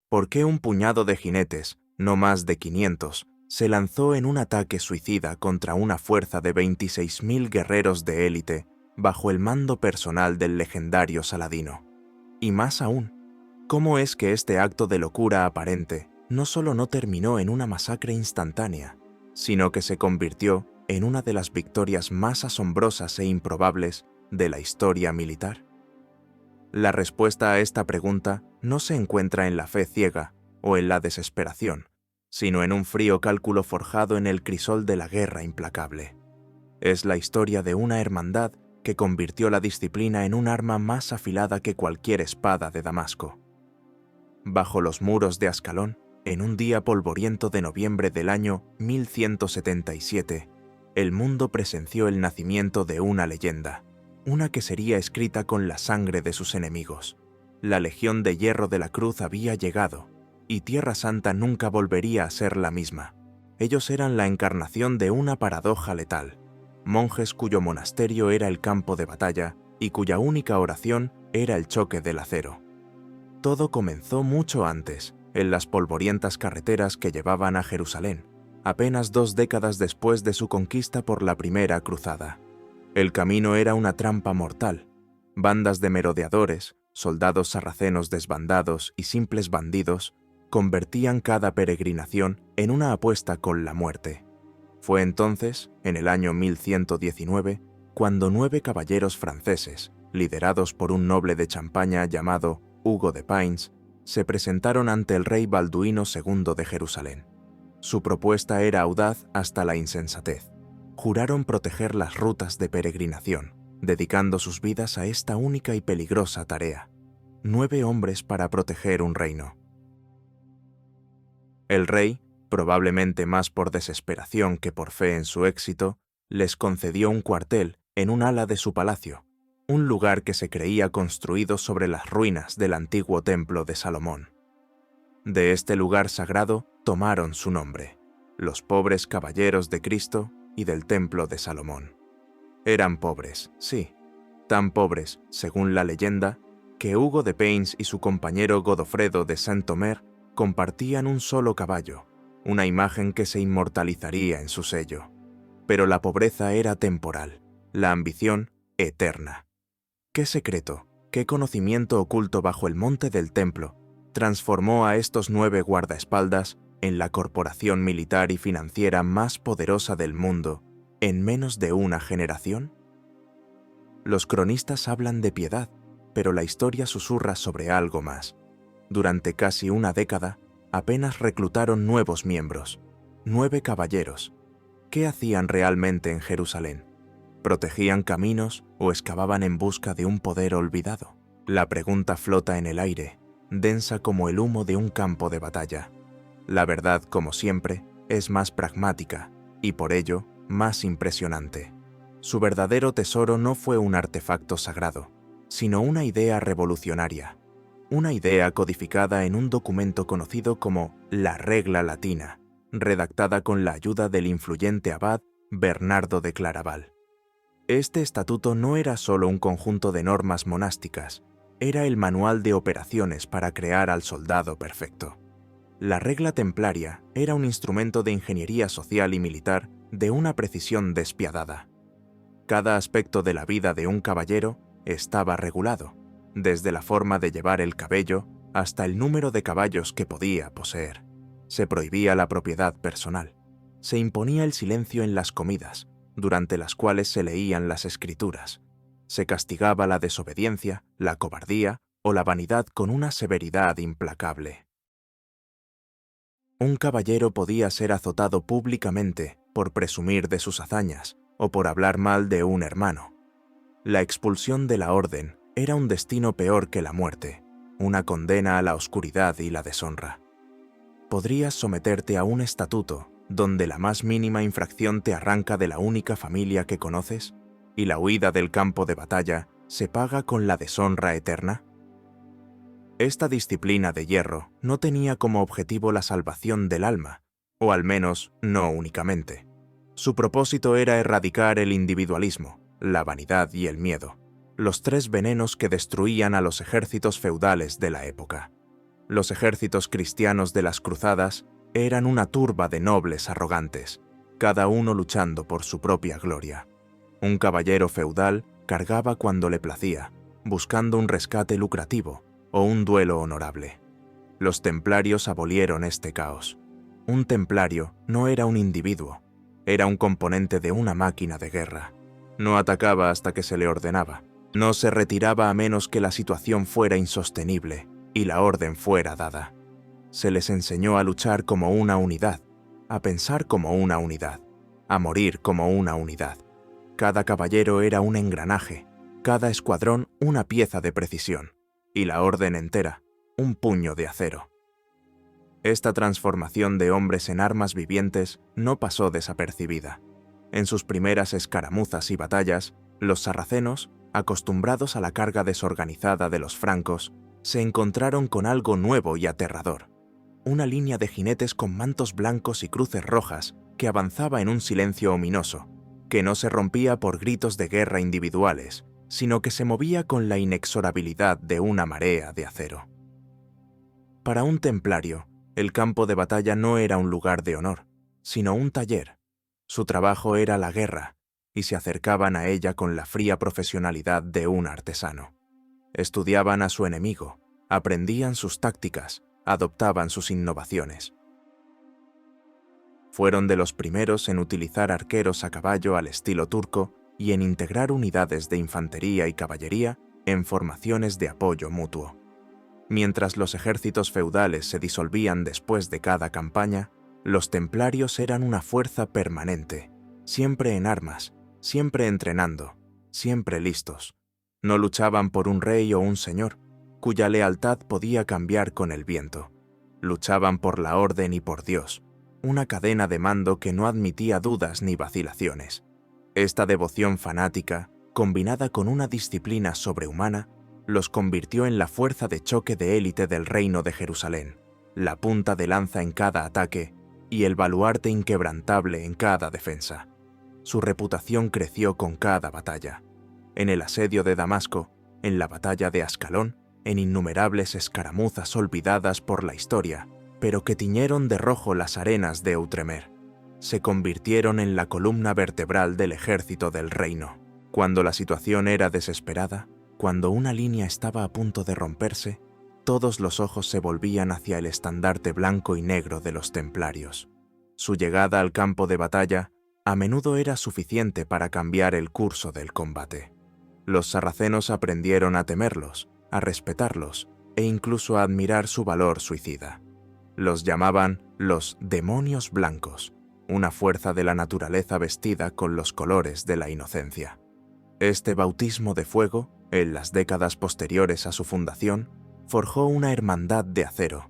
¿Por qué un puñado de jinetes, no más de 500, se lanzó en un ataque suicida contra una fuerza de 26.000 guerreros de élite bajo el mando personal del legendario Saladino? Y más aún, ¿cómo es que este acto de locura aparente no solo no terminó en una masacre instantánea, sino que se convirtió en una de las victorias más asombrosas e improbables de la historia militar? La respuesta a esta pregunta no se encuentra en la fe ciega o en la desesperación, sino en un frío cálculo forjado en el crisol de la guerra implacable. Es la historia de una hermandad que convirtió la disciplina en un arma más afilada que cualquier espada de Damasco. Bajo los muros de Ascalón, en un día polvoriento de noviembre del año 1177, el mundo presenció el nacimiento de una leyenda, una que sería escrita con la sangre de sus enemigos. La Legión de Hierro de la Cruz había llegado, y Tierra Santa nunca volvería a ser la misma. Ellos eran la encarnación de una paradoja letal, monjes cuyo monasterio era el campo de batalla y cuya única oración era el choque del acero. Todo comenzó mucho antes, en las polvorientas carreteras que llevaban a Jerusalén, apenas 2 décadas después de su conquista por la Primera Cruzada. El camino era una trampa mortal. Bandas de merodeadores, soldados sarracenos desbandados y simples bandidos convertían cada peregrinación en una apuesta con la muerte. Fue entonces, en el año 1119, cuando 9 caballeros franceses, liderados por un noble de Champaña llamado Hugo de Payns, se presentaron ante el rey Balduino II de Jerusalén. Su propuesta era audaz hasta la insensatez. Juraron proteger las rutas de peregrinación, dedicando sus vidas a esta única y peligrosa tarea. 9 hombres para proteger un reino. El rey, probablemente más por desesperación que por fe en su éxito, les concedió un cuartel en un ala de su palacio, un lugar que se creía construido sobre las ruinas del antiguo templo de Salomón. De este lugar sagrado tomaron su nombre, los pobres caballeros de Cristo y del templo de Salomón. Eran pobres, sí, tan pobres, según la leyenda, que Hugo de Payns y su compañero Godofredo de Saint-Omer compartían un solo caballo, una imagen que se inmortalizaría en su sello. Pero la pobreza era temporal, la ambición eterna. ¿Qué secreto, qué conocimiento oculto bajo el monte del templo transformó a estos 9 guardaespaldas en la corporación militar y financiera más poderosa del mundo en menos de una generación? Los cronistas hablan de piedad, pero la historia susurra sobre algo más. Durante casi una década, apenas reclutaron nuevos miembros, 9 caballeros. ¿Qué hacían realmente en Jerusalén? ¿Protegían caminos o excavaban en busca de un poder olvidado? La pregunta flota en el aire, densa como el humo de un campo de batalla. La verdad, como siempre, es más pragmática y por ello más impresionante. Su verdadero tesoro no fue un artefacto sagrado, sino una idea revolucionaria, una idea codificada en un documento conocido como la Regla Latina, redactada con la ayuda del influyente abad Bernardo de Claraval. Este estatuto no era solo un conjunto de normas monásticas, era el manual de operaciones para crear al soldado perfecto. La regla templaria era un instrumento de ingeniería social y militar de una precisión despiadada. Cada aspecto de la vida de un caballero estaba regulado, desde la forma de llevar el cabello hasta el número de caballos que podía poseer. Se prohibía la propiedad personal. Se imponía el silencio en las comidas, durante las cuales se leían las escrituras. Se castigaba la desobediencia, la cobardía o la vanidad con una severidad implacable. Un caballero podía ser azotado públicamente por presumir de sus hazañas o por hablar mal de un hermano. La expulsión de la orden era un destino peor que la muerte, una condena a la oscuridad y la deshonra. Podrías someterte a un estatuto donde la más mínima infracción te arranca de la única familia que conoces y la huida del campo de batalla se paga con la deshonra eterna. Esta disciplina de hierro no tenía como objetivo la salvación del alma, o al menos no únicamente. Su propósito era erradicar el individualismo, la vanidad y el miedo, los 3 venenos que destruían a los ejércitos feudales de la época. Los ejércitos cristianos de las cruzadas eran una turba de nobles arrogantes, cada uno luchando por su propia gloria. Un caballero feudal cargaba cuando le placía, buscando un rescate lucrativo o un duelo honorable. Los templarios abolieron este caos. Un templario no era un individuo, era un componente de una máquina de guerra. No atacaba hasta que se le ordenaba. No se retiraba a menos que la situación fuera insostenible y la orden fuera dada. Se les enseñó a luchar como una unidad, a pensar como una unidad, a morir como una unidad. Cada caballero era un engranaje, cada escuadrón una pieza de precisión, y la orden entera un puño de acero. Esta transformación de hombres en armas vivientes no pasó desapercibida. En sus primeras escaramuzas y batallas, los sarracenos, acostumbrados a la carga desorganizada de los francos, se encontraron con algo nuevo y aterrador. Una línea de jinetes con mantos blancos y cruces rojas que avanzaba en un silencio ominoso, que no se rompía por gritos de guerra individuales, sino que se movía con la inexorabilidad de una marea de acero. Para un templario, el campo de batalla no era un lugar de honor, sino un taller. Su trabajo era la guerra, y se acercaban a ella con la fría profesionalidad de un artesano. Estudiaban a su enemigo, aprendían sus tácticas, adoptaban sus innovaciones. Fueron de los primeros en utilizar arqueros a caballo al estilo turco y en integrar unidades de infantería y caballería en formaciones de apoyo mutuo. Mientras los ejércitos feudales se disolvían después de cada campaña, los templarios eran una fuerza permanente, siempre en armas, siempre entrenando, siempre listos. No luchaban por un rey o un señor, cuya lealtad podía cambiar con el viento. Luchaban por la orden y por Dios, una cadena de mando que no admitía dudas ni vacilaciones. Esta devoción fanática, combinada con una disciplina sobrehumana, los convirtió en la fuerza de choque de élite del Reino de Jerusalén, la punta de lanza en cada ataque y el baluarte inquebrantable en cada defensa. Su reputación creció con cada batalla. En el asedio de Damasco, en la batalla de Ascalón, en innumerables escaramuzas olvidadas por la historia, pero que tiñeron de rojo las arenas de Outremer. Se convirtieron en la columna vertebral del ejército del reino. Cuando la situación era desesperada, cuando una línea estaba a punto de romperse, todos los ojos se volvían hacia el estandarte blanco y negro de los templarios. Su llegada al campo de batalla a menudo era suficiente para cambiar el curso del combate. Los sarracenos aprendieron a temerlos, a respetarlos e incluso a admirar su valor suicida. Los llamaban los demonios blancos, una fuerza de la naturaleza vestida con los colores de la inocencia. Este bautismo de fuego, en las décadas posteriores a su fundación, forjó una hermandad de acero.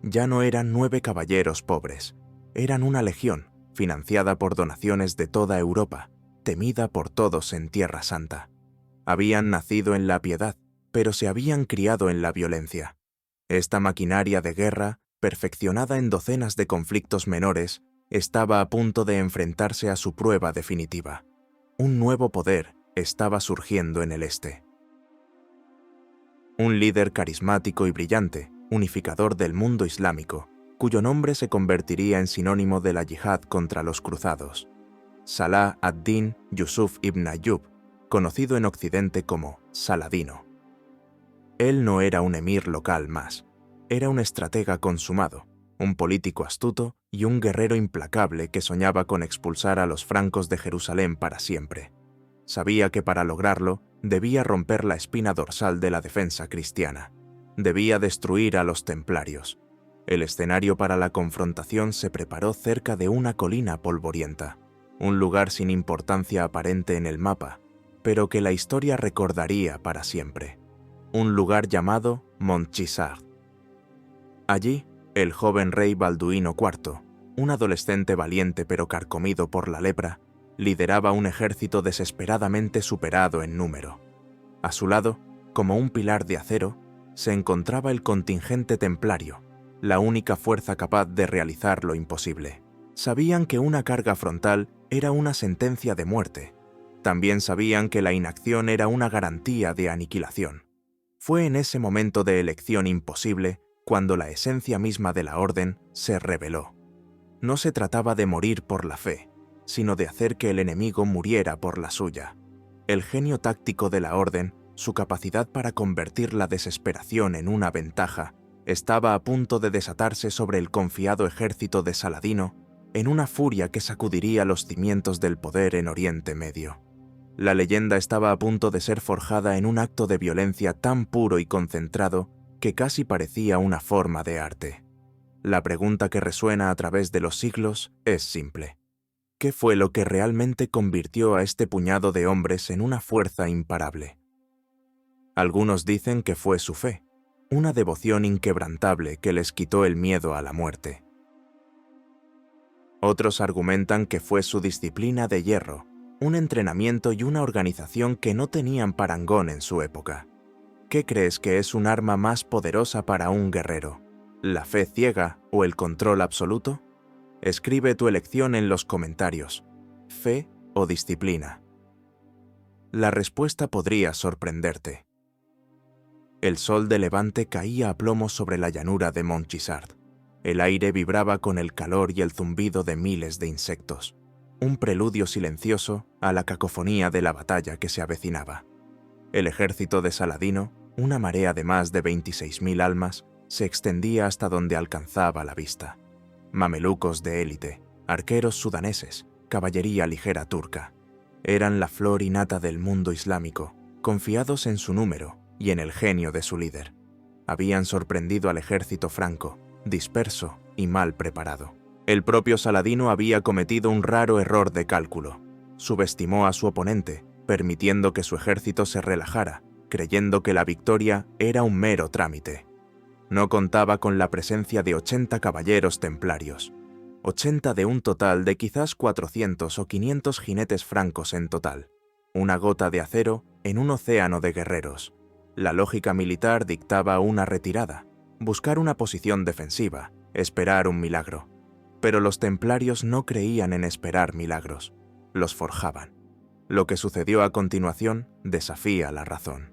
Ya no eran 9 caballeros pobres, eran una legión, financiada por donaciones de toda Europa, temida por todos en Tierra Santa. Habían nacido en la piedad, pero se habían criado en la violencia. Esta maquinaria de guerra, perfeccionada en docenas de conflictos menores, estaba a punto de enfrentarse a su prueba definitiva. Un nuevo poder estaba surgiendo en el este. Un líder carismático y brillante, unificador del mundo islámico, cuyo nombre se convertiría en sinónimo de la yihad contra los cruzados. Salah ad-Din Yusuf ibn Ayyub, conocido en Occidente como Saladino. Él no era un emir local más, era un estratega consumado, un político astuto y un guerrero implacable que soñaba con expulsar a los francos de Jerusalén para siempre. Sabía que para lograrlo debía romper la espina dorsal de la defensa cristiana. Debía destruir a los templarios. El escenario para la confrontación se preparó cerca de una colina polvorienta, un lugar sin importancia aparente en el mapa, pero que la historia recordaría para siempre. Un lugar llamado Montchisard. Allí, el joven rey Balduino IV, un adolescente valiente pero carcomido por la lepra, lideraba un ejército desesperadamente superado en número. A su lado, como un pilar de acero, se encontraba el contingente templario, la única fuerza capaz de realizar lo imposible. Sabían que una carga frontal era una sentencia de muerte. También sabían que la inacción era una garantía de aniquilación. Fue en ese momento de elección imposible cuando la esencia misma de la orden se rebeló. No se trataba de morir por la fe, sino de hacer que el enemigo muriera por la suya. El genio táctico de la orden, su capacidad para convertir la desesperación en una ventaja, estaba a punto de desatarse sobre el confiado ejército de Saladino en una furia que sacudiría los cimientos del poder en Oriente Medio. La leyenda estaba a punto de ser forjada en un acto de violencia tan puro y concentrado que casi parecía una forma de arte. La pregunta que resuena a través de los siglos es simple. ¿Qué fue lo que realmente convirtió a este puñado de hombres en una fuerza imparable? Algunos dicen que fue su fe, una devoción inquebrantable que les quitó el miedo a la muerte. Otros argumentan que fue su disciplina de hierro, un entrenamiento y una organización que no tenían parangón en su época. ¿Qué crees que es un arma más poderosa para un guerrero? ¿La fe ciega o el control absoluto? Escribe tu elección en los comentarios. ¿Fe o disciplina? La respuesta podría sorprenderte. El sol de levante caía a plomo sobre la llanura de Montgisard. El aire vibraba con el calor y el zumbido de miles de insectos, un preludio silencioso a la cacofonía de la batalla que se avecinaba. El ejército de Saladino, una marea de más de 26.000 almas, se extendía hasta donde alcanzaba la vista. Mamelucos de élite, arqueros sudaneses, caballería ligera turca. Eran la flor y nata del mundo islámico, confiados en su número y en el genio de su líder. Habían sorprendido al ejército franco, disperso y mal preparado. El propio Saladino había cometido un raro error de cálculo. Subestimó a su oponente, permitiendo que su ejército se relajara, creyendo que la victoria era un mero trámite. No contaba con la presencia de 80 caballeros templarios, 80 de un total de quizás 400 o 500 jinetes francos en total, una gota de acero en un océano de guerreros. La lógica militar dictaba una retirada, buscar una posición defensiva, esperar un milagro. Pero los templarios no creían en esperar milagros, los forjaban. Lo que sucedió a continuación desafía la razón.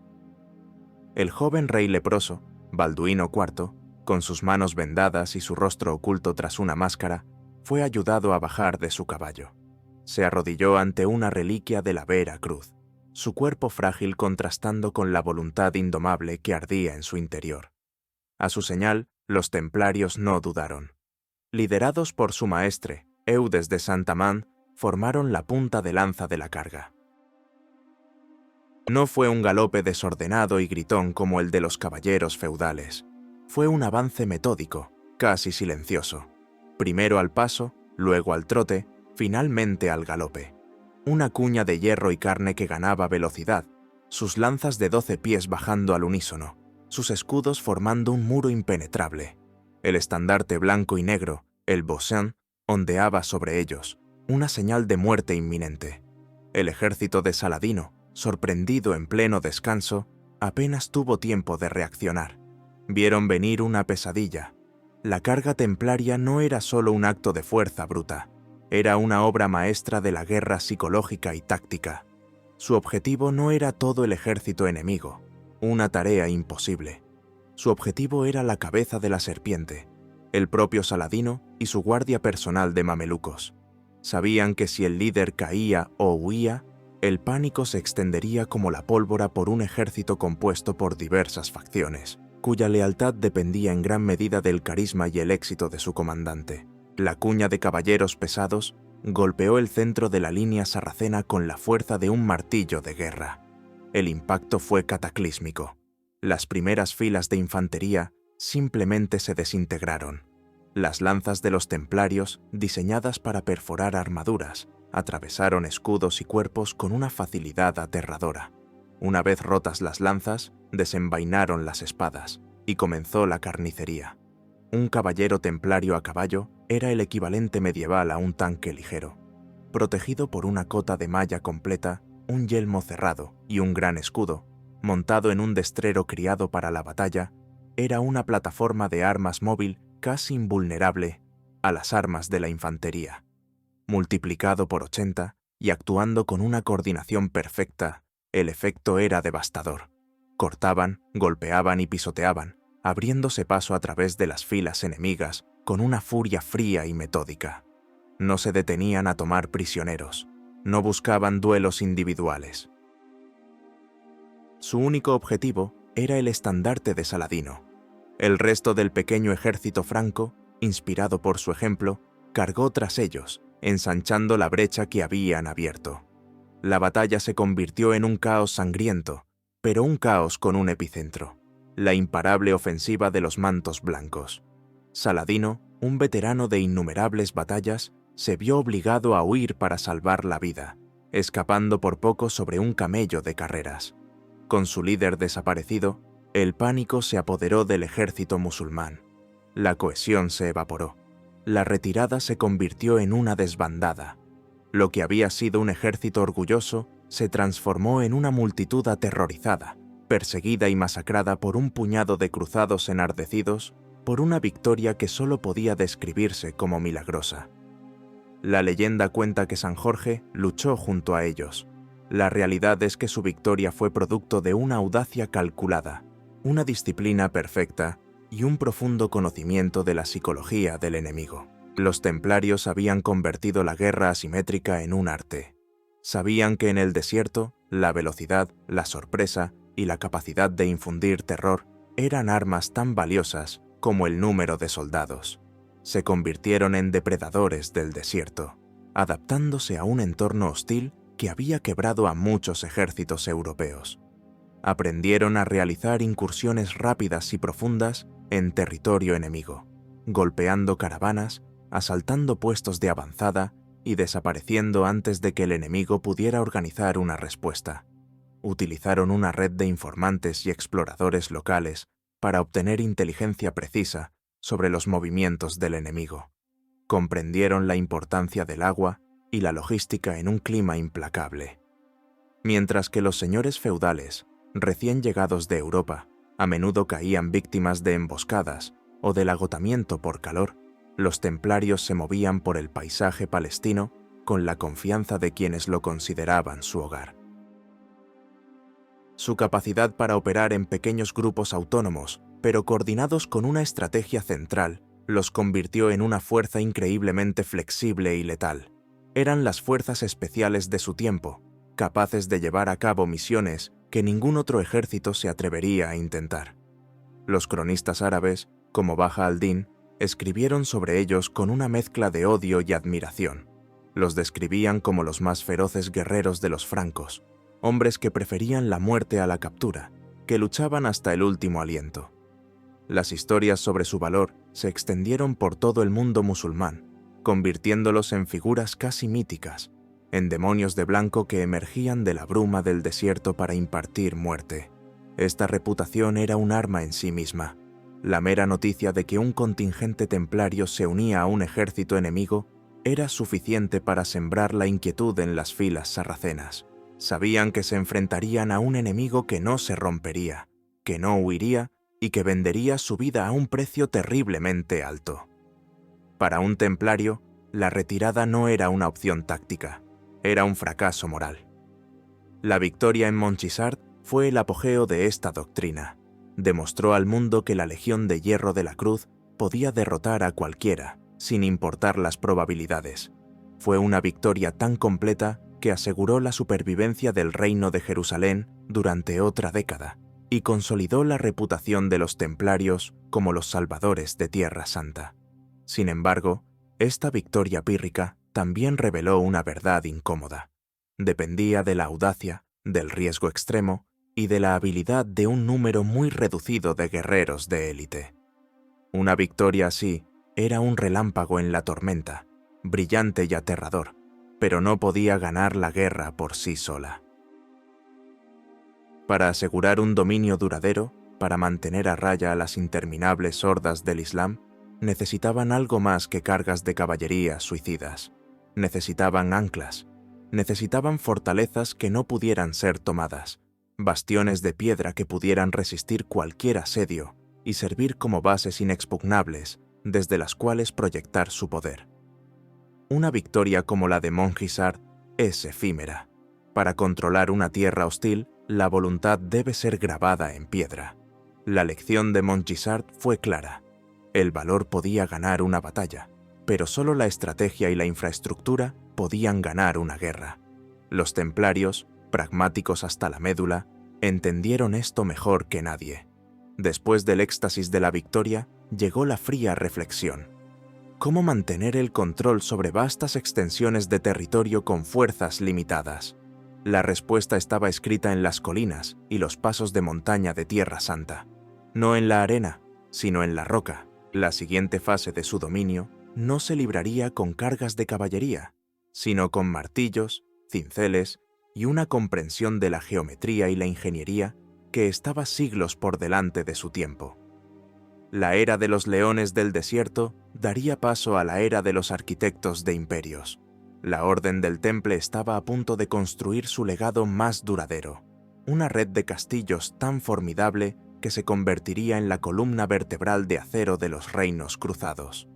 El joven rey leproso, Balduino IV, con sus manos vendadas y su rostro oculto tras una máscara, fue ayudado a bajar de su caballo. Se arrodilló ante una reliquia de la Vera Cruz, su cuerpo frágil contrastando con la voluntad indomable que ardía en su interior. A su señal, los templarios no dudaron. Liderados por su maestre, Eudes de Saint-Amand, formaron la punta de lanza de la carga. No fue un galope desordenado y gritón como el de los caballeros feudales. Fue un avance metódico, casi silencioso. Primero al paso, luego al trote, finalmente al galope. Una cuña de hierro y carne que ganaba velocidad, sus lanzas de 12 pies bajando al unísono, sus escudos formando un muro impenetrable. El estandarte blanco y negro, el Bausin, ondeaba sobre ellos, una señal de muerte inminente. El ejército de Saladino, sorprendido en pleno descanso, apenas tuvo tiempo de reaccionar. Vieron venir una pesadilla. La carga templaria no era solo un acto de fuerza bruta, era una obra maestra de la guerra psicológica y táctica. Su objetivo no era todo el ejército enemigo, una tarea imposible. Su objetivo era la cabeza de la serpiente, el propio Saladino y su guardia personal de mamelucos. Sabían que si el líder caía o huía, el pánico se extendería como la pólvora por un ejército compuesto por diversas facciones, cuya lealtad dependía en gran medida del carisma y el éxito de su comandante. La cuña de caballeros pesados golpeó el centro de la línea sarracena con la fuerza de un martillo de guerra. El impacto fue cataclísmico. Las primeras filas de infantería simplemente se desintegraron. Las lanzas de los templarios, diseñadas para perforar armaduras, atravesaron escudos y cuerpos con una facilidad aterradora. Una vez rotas las lanzas, desenvainaron las espadas, y comenzó la carnicería. Un caballero templario a caballo era el equivalente medieval a un tanque ligero. Protegido por una cota de malla completa, un yelmo cerrado y un gran escudo, montado en un destrero criado para la batalla, era una plataforma de armas móvil casi invulnerable a las armas de la infantería. Multiplicado por 80 y actuando con una coordinación perfecta, el efecto era devastador. Cortaban, golpeaban y pisoteaban, abriéndose paso a través de las filas enemigas con una furia fría y metódica. No se detenían a tomar prisioneros, no buscaban duelos individuales. Su único objetivo era el estandarte de Saladino. El resto del pequeño ejército franco, inspirado por su ejemplo, cargó tras ellos, ensanchando la brecha que habían abierto. La batalla se convirtió en un caos sangriento, pero un caos con un epicentro: la imparable ofensiva de los mantos blancos. Saladino, un veterano de innumerables batallas, se vio obligado a huir para salvar la vida, escapando por poco sobre un camello de carreras. Con su líder desaparecido, el pánico se apoderó del ejército musulmán. La cohesión se evaporó. La retirada se convirtió en una desbandada. Lo que había sido un ejército orgulloso se transformó en una multitud aterrorizada, perseguida y masacrada por un puñado de cruzados enardecidos por una victoria que solo podía describirse como milagrosa. La leyenda cuenta que San Jorge luchó junto a ellos. La realidad es que su victoria fue producto de una audacia calculada, una disciplina perfecta y un profundo conocimiento de la psicología del enemigo. Los templarios habían convertido la guerra asimétrica en un arte. Sabían que en el desierto, la velocidad, la sorpresa y la capacidad de infundir terror eran armas tan valiosas como el número de soldados. Se convirtieron en depredadores del desierto, adaptándose a un entorno hostil que había quebrado a muchos ejércitos europeos. Aprendieron a realizar incursiones rápidas y profundas en territorio enemigo, golpeando caravanas, asaltando puestos de avanzada y desapareciendo antes de que el enemigo pudiera organizar una respuesta. Utilizaron una red de informantes y exploradores locales para obtener inteligencia precisa sobre los movimientos del enemigo. Comprendieron la importancia del agua y la logística en un clima implacable. Mientras que los señores feudales, recién llegados de Europa, a menudo caían víctimas de emboscadas o del agotamiento por calor, los templarios se movían por el paisaje palestino con la confianza de quienes lo consideraban su hogar. Su capacidad para operar en pequeños grupos autónomos, pero coordinados con una estrategia central, los convirtió en una fuerza increíblemente flexible y letal. Eran las fuerzas especiales de su tiempo, capaces de llevar a cabo misiones que ningún otro ejército se atrevería a intentar. Los cronistas árabes, como Baja al-Din, escribieron sobre ellos con una mezcla de odio y admiración. Los describían como los más feroces guerreros de los francos, hombres que preferían la muerte a la captura, que luchaban hasta el último aliento. Las historias sobre su valor se extendieron por todo el mundo musulmán, convirtiéndolos en figuras casi míticas, en demonios de blanco que emergían de la bruma del desierto para impartir muerte. Esta reputación era un arma en sí misma. La mera noticia de que un contingente templario se unía a un ejército enemigo era suficiente para sembrar la inquietud en las filas sarracenas. Sabían que se enfrentarían a un enemigo que no se rompería, que no huiría y que vendería su vida a un precio terriblemente alto. Para un templario, la retirada no era una opción táctica, era un fracaso moral. La victoria en Montgisard fue el apogeo de esta doctrina. Demostró al mundo que la Legión de Hierro de la Cruz podía derrotar a cualquiera, sin importar las probabilidades. Fue una victoria tan completa que aseguró la supervivencia del Reino de Jerusalén durante otra década y consolidó la reputación de los templarios como los salvadores de Tierra Santa. Sin embargo, esta victoria pírrica también reveló una verdad incómoda. Dependía de la audacia, del riesgo extremo y de la habilidad de un número muy reducido de guerreros de élite. Una victoria así era un relámpago en la tormenta, brillante y aterrador, pero no podía ganar la guerra por sí sola. Para asegurar un dominio duradero, para mantener a raya a las interminables hordas del Islam, necesitaban algo más que cargas de caballería suicidas. Necesitaban anclas, necesitaban fortalezas que no pudieran ser tomadas, bastiones de piedra que pudieran resistir cualquier asedio y servir como bases inexpugnables desde las cuales proyectar su poder. Una victoria como la de Montgisard es efímera. Para controlar una tierra hostil, la voluntad debe ser grabada en piedra. La lección de Montgisard fue clara. El valor podía ganar una batalla, pero solo la estrategia y la infraestructura podían ganar una guerra. Los templarios, pragmáticos hasta la médula, entendieron esto mejor que nadie. Después del éxtasis de la victoria, llegó la fría reflexión. ¿Cómo mantener el control sobre vastas extensiones de territorio con fuerzas limitadas? La respuesta estaba escrita en las colinas y los pasos de montaña de Tierra Santa. No en la arena, sino en la roca. La siguiente fase de su dominio no se libraría con cargas de caballería, sino con martillos, cinceles y una comprensión de la geometría y la ingeniería que estaba siglos por delante de su tiempo. La era de los leones del desierto daría paso a la era de los arquitectos de imperios. La Orden del Temple estaba a punto de construir su legado más duradero, una red de castillos tan formidable que se convertiría en la columna vertebral de acero de los reinos cruzados.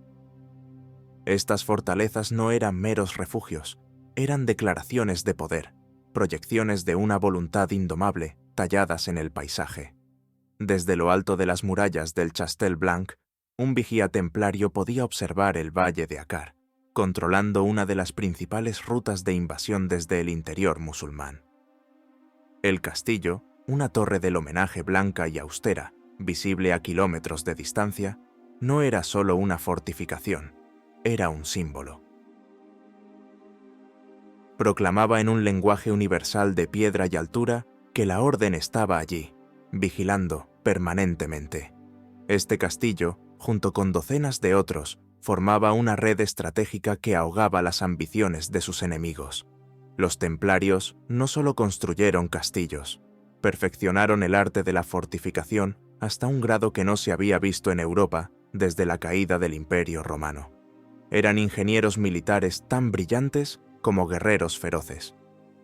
Estas fortalezas no eran meros refugios, eran declaraciones de poder, proyecciones de una voluntad indomable talladas en el paisaje. Desde lo alto de las murallas del Chastel Blanc, un vigía templario podía observar el valle de Akar, controlando una de las principales rutas de invasión desde el interior musulmán. El castillo, una torre del homenaje blanca y austera, visible a kilómetros de distancia, no era solo una fortificación, era un símbolo. Proclamaba en un lenguaje universal de piedra y altura que la orden estaba allí, vigilando permanentemente. Este castillo, junto con docenas de otros, formaba una red estratégica que ahogaba las ambiciones de sus enemigos. Los templarios no solo construyeron castillos, perfeccionaron el arte de la fortificación hasta un grado que no se había visto en Europa desde la caída del Imperio Romano. Eran ingenieros militares tan brillantes como guerreros feroces.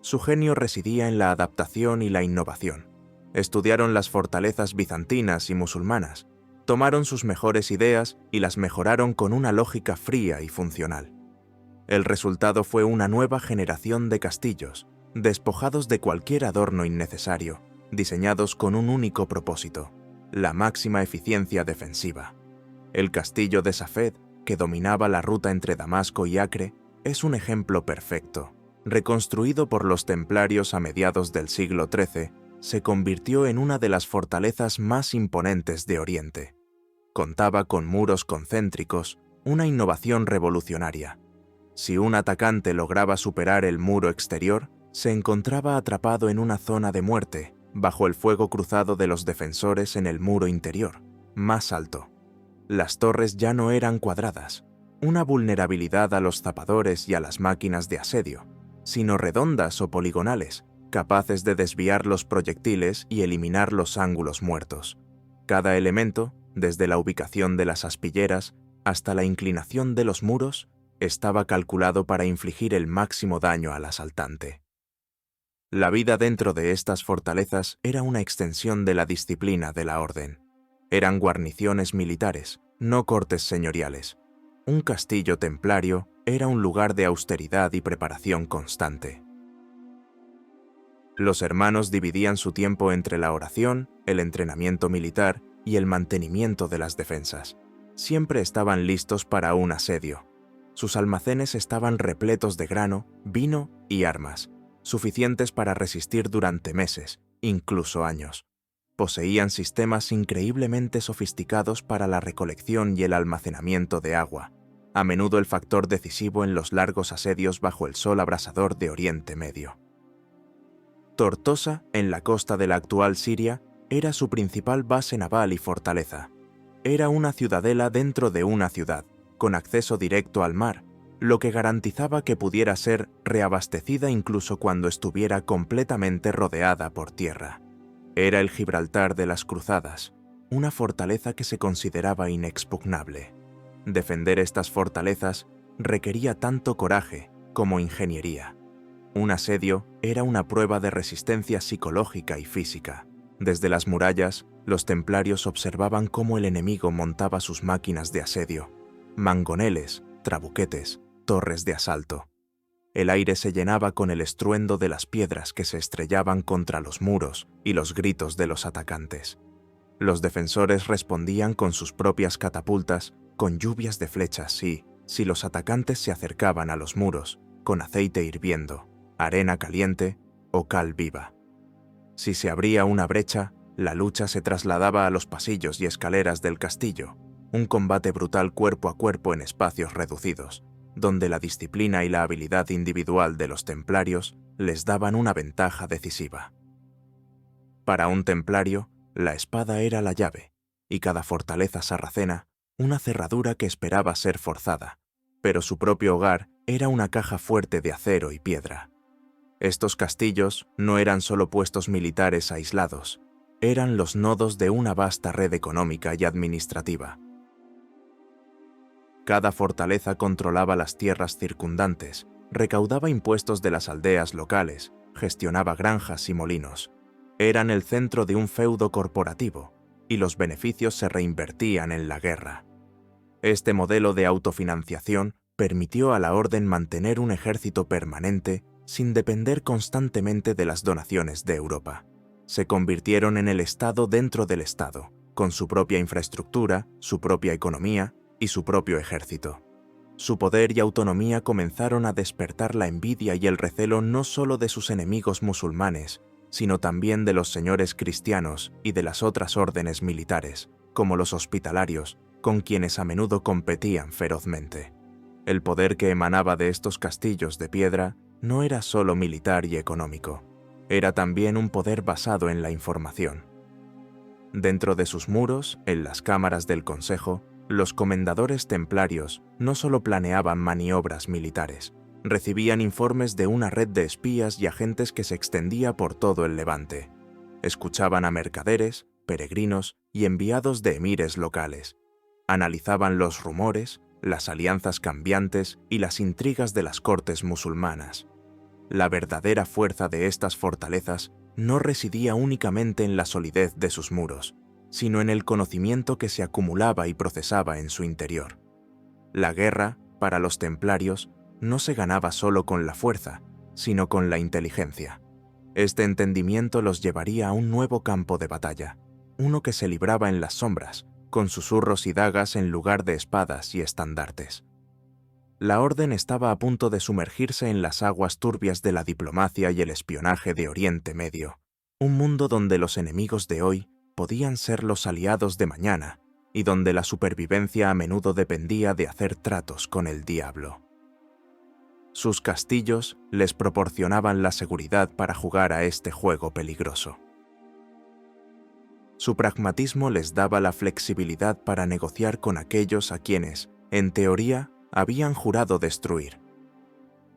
Su genio residía en la adaptación y la innovación. Estudiaron las fortalezas bizantinas y musulmanas, tomaron sus mejores ideas y las mejoraron con una lógica fría y funcional. El resultado fue una nueva generación de castillos, despojados de cualquier adorno innecesario, diseñados con un único propósito, la máxima eficiencia defensiva. El castillo de Safed, que dominaba la ruta entre Damasco y Acre, es un ejemplo perfecto. Reconstruido por los templarios a mediados del siglo XIII, se convirtió en una de las fortalezas más imponentes de Oriente. Contaba con muros concéntricos, una innovación revolucionaria. Si un atacante lograba superar el muro exterior, se encontraba atrapado en una zona de muerte, bajo el fuego cruzado de los defensores en el muro interior, más alto. Las torres ya no eran cuadradas, una vulnerabilidad a los zapadores y a las máquinas de asedio, sino redondas o poligonales, capaces de desviar los proyectiles y eliminar los ángulos muertos. Cada elemento, desde la ubicación de las aspilleras hasta la inclinación de los muros, estaba calculado para infligir el máximo daño al asaltante. La vida dentro de estas fortalezas era una extensión de la disciplina de la orden. Eran guarniciones militares, no cortes señoriales. Un castillo templario era un lugar de austeridad y preparación constante. Los hermanos dividían su tiempo entre la oración, el entrenamiento militar y el mantenimiento de las defensas. Siempre estaban listos para un asedio. Sus almacenes estaban repletos de grano, vino y armas, suficientes para resistir durante meses, incluso años. Poseían sistemas increíblemente sofisticados para la recolección y el almacenamiento de agua, a menudo el factor decisivo en los largos asedios bajo el sol abrasador de Oriente Medio. Tortosa, en la costa de la actual Siria, era su principal base naval y fortaleza. Era una ciudadela dentro de una ciudad, con acceso directo al mar, lo que garantizaba que pudiera ser reabastecida incluso cuando estuviera completamente rodeada por tierra. Era el Gibraltar de las Cruzadas, una fortaleza que se consideraba inexpugnable. Defender estas fortalezas requería tanto coraje como ingeniería. Un asedio era una prueba de resistencia psicológica y física. Desde las murallas, los templarios observaban cómo el enemigo montaba sus máquinas de asedio, mangoneles, trabuquetes, torres de asalto. El aire se llenaba con el estruendo de las piedras que se estrellaban contra los muros y los gritos de los atacantes. Los defensores respondían con sus propias catapultas, con lluvias de flechas y, si los atacantes se acercaban a los muros, con aceite hirviendo, arena caliente o cal viva. Si se abría una brecha, la lucha se trasladaba a los pasillos y escaleras del castillo, un combate brutal cuerpo a cuerpo en espacios reducidos, donde la disciplina y la habilidad individual de los templarios les daban una ventaja decisiva. Para un templario, la espada era la llave, y cada fortaleza sarracena una cerradura que esperaba ser forzada, pero su propio hogar era una caja fuerte de acero y piedra. Estos castillos no eran solo puestos militares aislados, eran los nodos de una vasta red económica y administrativa. Cada fortaleza controlaba las tierras circundantes, recaudaba impuestos de las aldeas locales, gestionaba granjas y molinos. Eran el centro de un feudo corporativo, y los beneficios se reinvertían en la guerra. Este modelo de autofinanciación permitió a la Orden mantener un ejército permanente sin depender constantemente de las donaciones de Europa. Se convirtieron en el Estado dentro del Estado, con su propia infraestructura, su propia economía y su propio ejército. Su poder y autonomía comenzaron a despertar la envidia y el recelo no solo de sus enemigos musulmanes, sino también de los señores cristianos y de las otras órdenes militares, como los hospitalarios, con quienes a menudo competían ferozmente. El poder que emanaba de estos castillos de piedra no era solo militar y económico, era también un poder basado en la información. Dentro de sus muros, en las cámaras del Consejo, los comendadores templarios no solo planeaban maniobras militares, recibían informes de una red de espías y agentes que se extendía por todo el Levante. Escuchaban a mercaderes, peregrinos y enviados de emires locales. Analizaban los rumores, las alianzas cambiantes y las intrigas de las cortes musulmanas. La verdadera fuerza de estas fortalezas no residía únicamente en la solidez de sus muros, sino en el conocimiento que se acumulaba y procesaba en su interior. La guerra, para los templarios, no se ganaba solo con la fuerza, sino con la inteligencia. Este entendimiento los llevaría a un nuevo campo de batalla, uno que se libraba en las sombras, con susurros y dagas en lugar de espadas y estandartes. La Orden estaba a punto de sumergirse en las aguas turbias de la diplomacia y el espionaje de Oriente Medio, un mundo donde los enemigos de hoy podían ser los aliados de mañana y donde la supervivencia a menudo dependía de hacer tratos con el diablo. Sus castillos les proporcionaban la seguridad para jugar a este juego peligroso. Su pragmatismo les daba la flexibilidad para negociar con aquellos a quienes, en teoría, habían jurado destruir.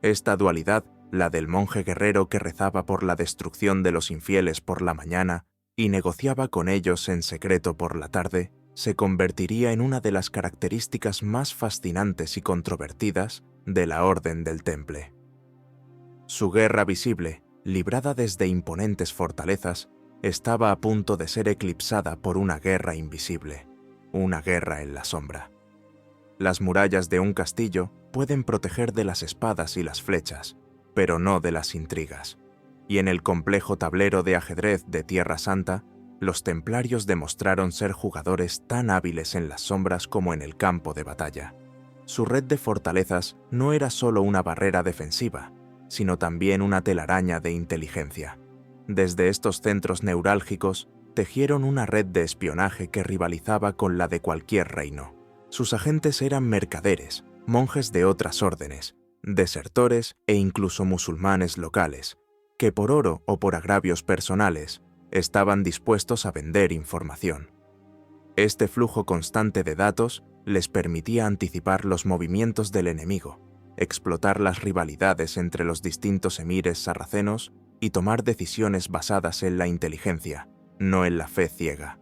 Esta dualidad, la del monje guerrero que rezaba por la destrucción de los infieles por la mañana y negociaba con ellos en secreto por la tarde, se convertiría en una de las características más fascinantes y controvertidas de la Orden del Temple. Su guerra visible, librada desde imponentes fortalezas, estaba a punto de ser eclipsada por una guerra invisible, una guerra en la sombra. Las murallas de un castillo pueden proteger de las espadas y las flechas, pero no de las intrigas. Y en el complejo tablero de ajedrez de Tierra Santa, los templarios demostraron ser jugadores tan hábiles en las sombras como en el campo de batalla. Su red de fortalezas no era solo una barrera defensiva, sino también una telaraña de inteligencia. Desde estos centros neurálgicos, tejieron una red de espionaje que rivalizaba con la de cualquier reino. Sus agentes eran mercaderes, monjes de otras órdenes, desertores e incluso musulmanes locales, que por oro o por agravios personales estaban dispuestos a vender información. Este flujo constante de datos les permitía anticipar los movimientos del enemigo, explotar las rivalidades entre los distintos emires sarracenos y tomar decisiones basadas en la inteligencia, no en la fe ciega.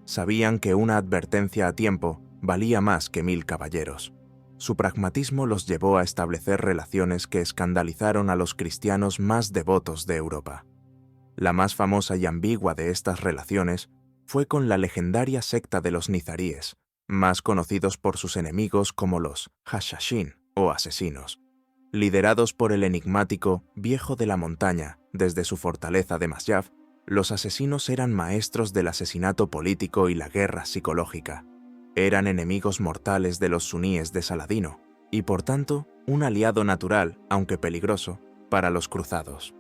Sabían que una advertencia a tiempo valía más que 1000 caballeros. Su pragmatismo los llevó a establecer relaciones que escandalizaron a los cristianos más devotos de Europa. La más famosa y ambigua de estas relaciones fue con la legendaria secta de los nizaríes, más conocidos por sus enemigos como los Hashashin o asesinos. Liderados por el enigmático Viejo de la Montaña desde su fortaleza de Masyaf, Los asesinos eran maestros del asesinato político y la guerra psicológica. Eran enemigos mortales de los suníes de Saladino y, por tanto, un aliado natural, aunque peligroso, para los cruzados.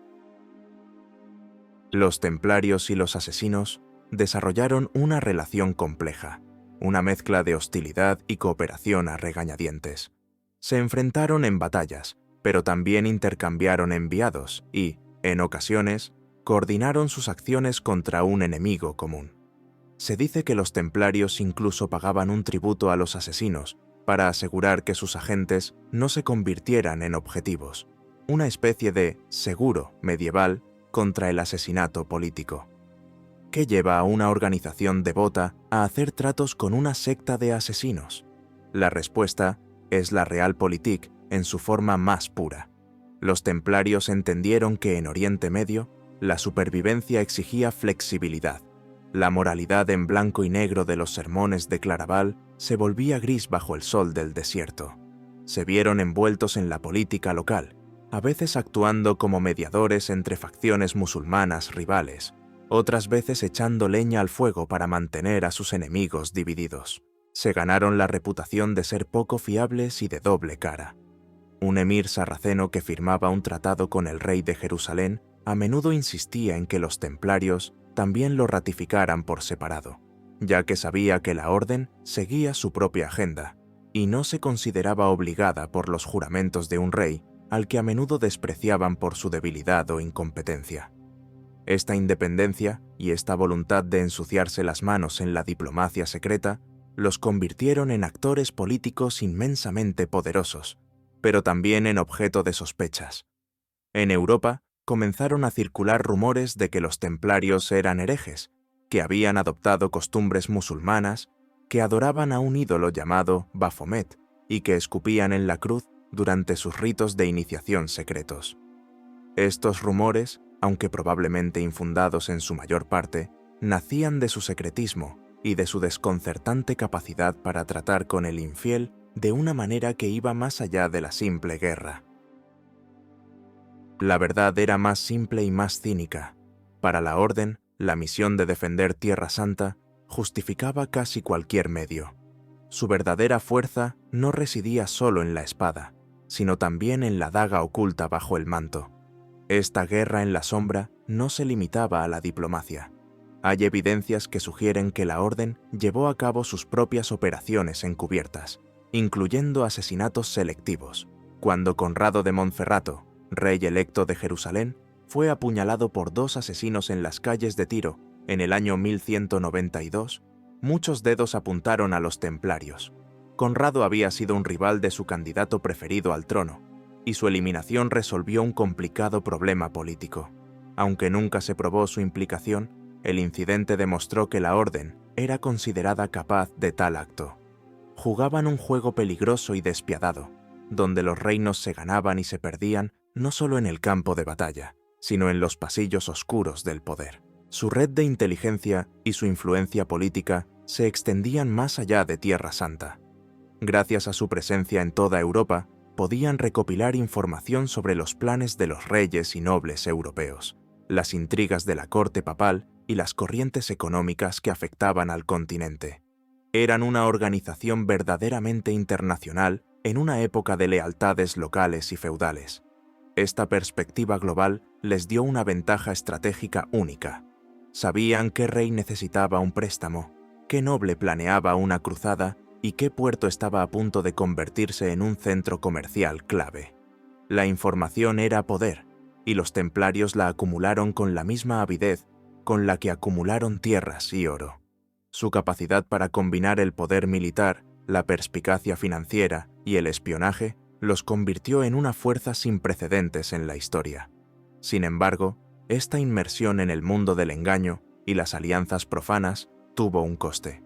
Los templarios y los asesinos desarrollaron una relación compleja, una mezcla de hostilidad y cooperación a regañadientes. Se enfrentaron en batallas, pero también intercambiaron enviados y, en ocasiones, coordinaron sus acciones contra un enemigo común. Se dice que los templarios incluso pagaban un tributo a los asesinos para asegurar que sus agentes no se convirtieran en objetivos, una especie de seguro medieval contra el asesinato político. ¿Qué lleva a una organización devota a hacer tratos con una secta de asesinos? La respuesta es la Realpolitik en su forma más pura. Los templarios entendieron que en Oriente Medio la supervivencia exigía flexibilidad. La moralidad en blanco y negro de los sermones de Claraval se volvía gris bajo el sol del desierto. Se vieron envueltos en la política local, a veces actuando como mediadores entre facciones musulmanas rivales, otras veces echando leña al fuego para mantener a sus enemigos divididos. Se ganaron la reputación de ser poco fiables y de doble cara. Un emir sarraceno que firmaba un tratado con el rey de Jerusalén a menudo insistía en que los templarios también lo ratificaran por separado, ya que sabía que la orden seguía su propia agenda y no se consideraba obligada por los juramentos de un rey al que a menudo despreciaban por su debilidad o incompetencia. Esta independencia y esta voluntad de ensuciarse las manos en la diplomacia secreta los convirtieron en actores políticos inmensamente poderosos, pero también en objeto de sospechas. En Europa comenzaron a circular rumores de que los templarios eran herejes, que habían adoptado costumbres musulmanas, que adoraban a un ídolo llamado Baphomet y que escupían en la cruz durante sus ritos de iniciación secretos. Estos rumores, aunque probablemente infundados en su mayor parte, nacían de su secretismo y de su desconcertante capacidad para tratar con el infiel de una manera que iba más allá de la simple guerra. La verdad era más simple y más cínica. Para la Orden, la misión de defender Tierra Santa justificaba casi cualquier medio. Su verdadera fuerza no residía solo en la espada, sino también en la daga oculta bajo el manto. Esta guerra en la sombra no se limitaba a la diplomacia. Hay evidencias que sugieren que la Orden llevó a cabo sus propias operaciones encubiertas, incluyendo asesinatos selectivos, cuando Conrado de Montferrato, rey electo de Jerusalén, fue apuñalado por 2 asesinos en las calles de Tiro en el año 1192, muchos dedos apuntaron a los templarios. Conrado había sido un rival de su candidato preferido al trono, y su eliminación resolvió un complicado problema político. Aunque nunca se probó su implicación, el incidente demostró que la Orden era considerada capaz de tal acto. Jugaban un juego peligroso y despiadado, donde los reinos se ganaban y se perdían no solo en el campo de batalla, sino en los pasillos oscuros del poder. Su red de inteligencia y su influencia política se extendían más allá de Tierra Santa. Gracias a su presencia en toda Europa, podían recopilar información sobre los planes de los reyes y nobles europeos, las intrigas de la corte papal y las corrientes económicas que afectaban al continente. Eran una organización verdaderamente internacional en una época de lealtades locales y feudales. Esta perspectiva global les dio una ventaja estratégica única. Sabían qué rey necesitaba un préstamo, qué noble planeaba una cruzada y qué puerto estaba a punto de convertirse en un centro comercial clave. La información era poder, y los templarios la acumularon con la misma avidez con la que acumularon tierras y oro. Su capacidad para combinar el poder militar, la perspicacia financiera y el espionaje los convirtió en una fuerza sin precedentes en la historia. Sin embargo, esta inmersión en el mundo del engaño y las alianzas profanas tuvo un coste.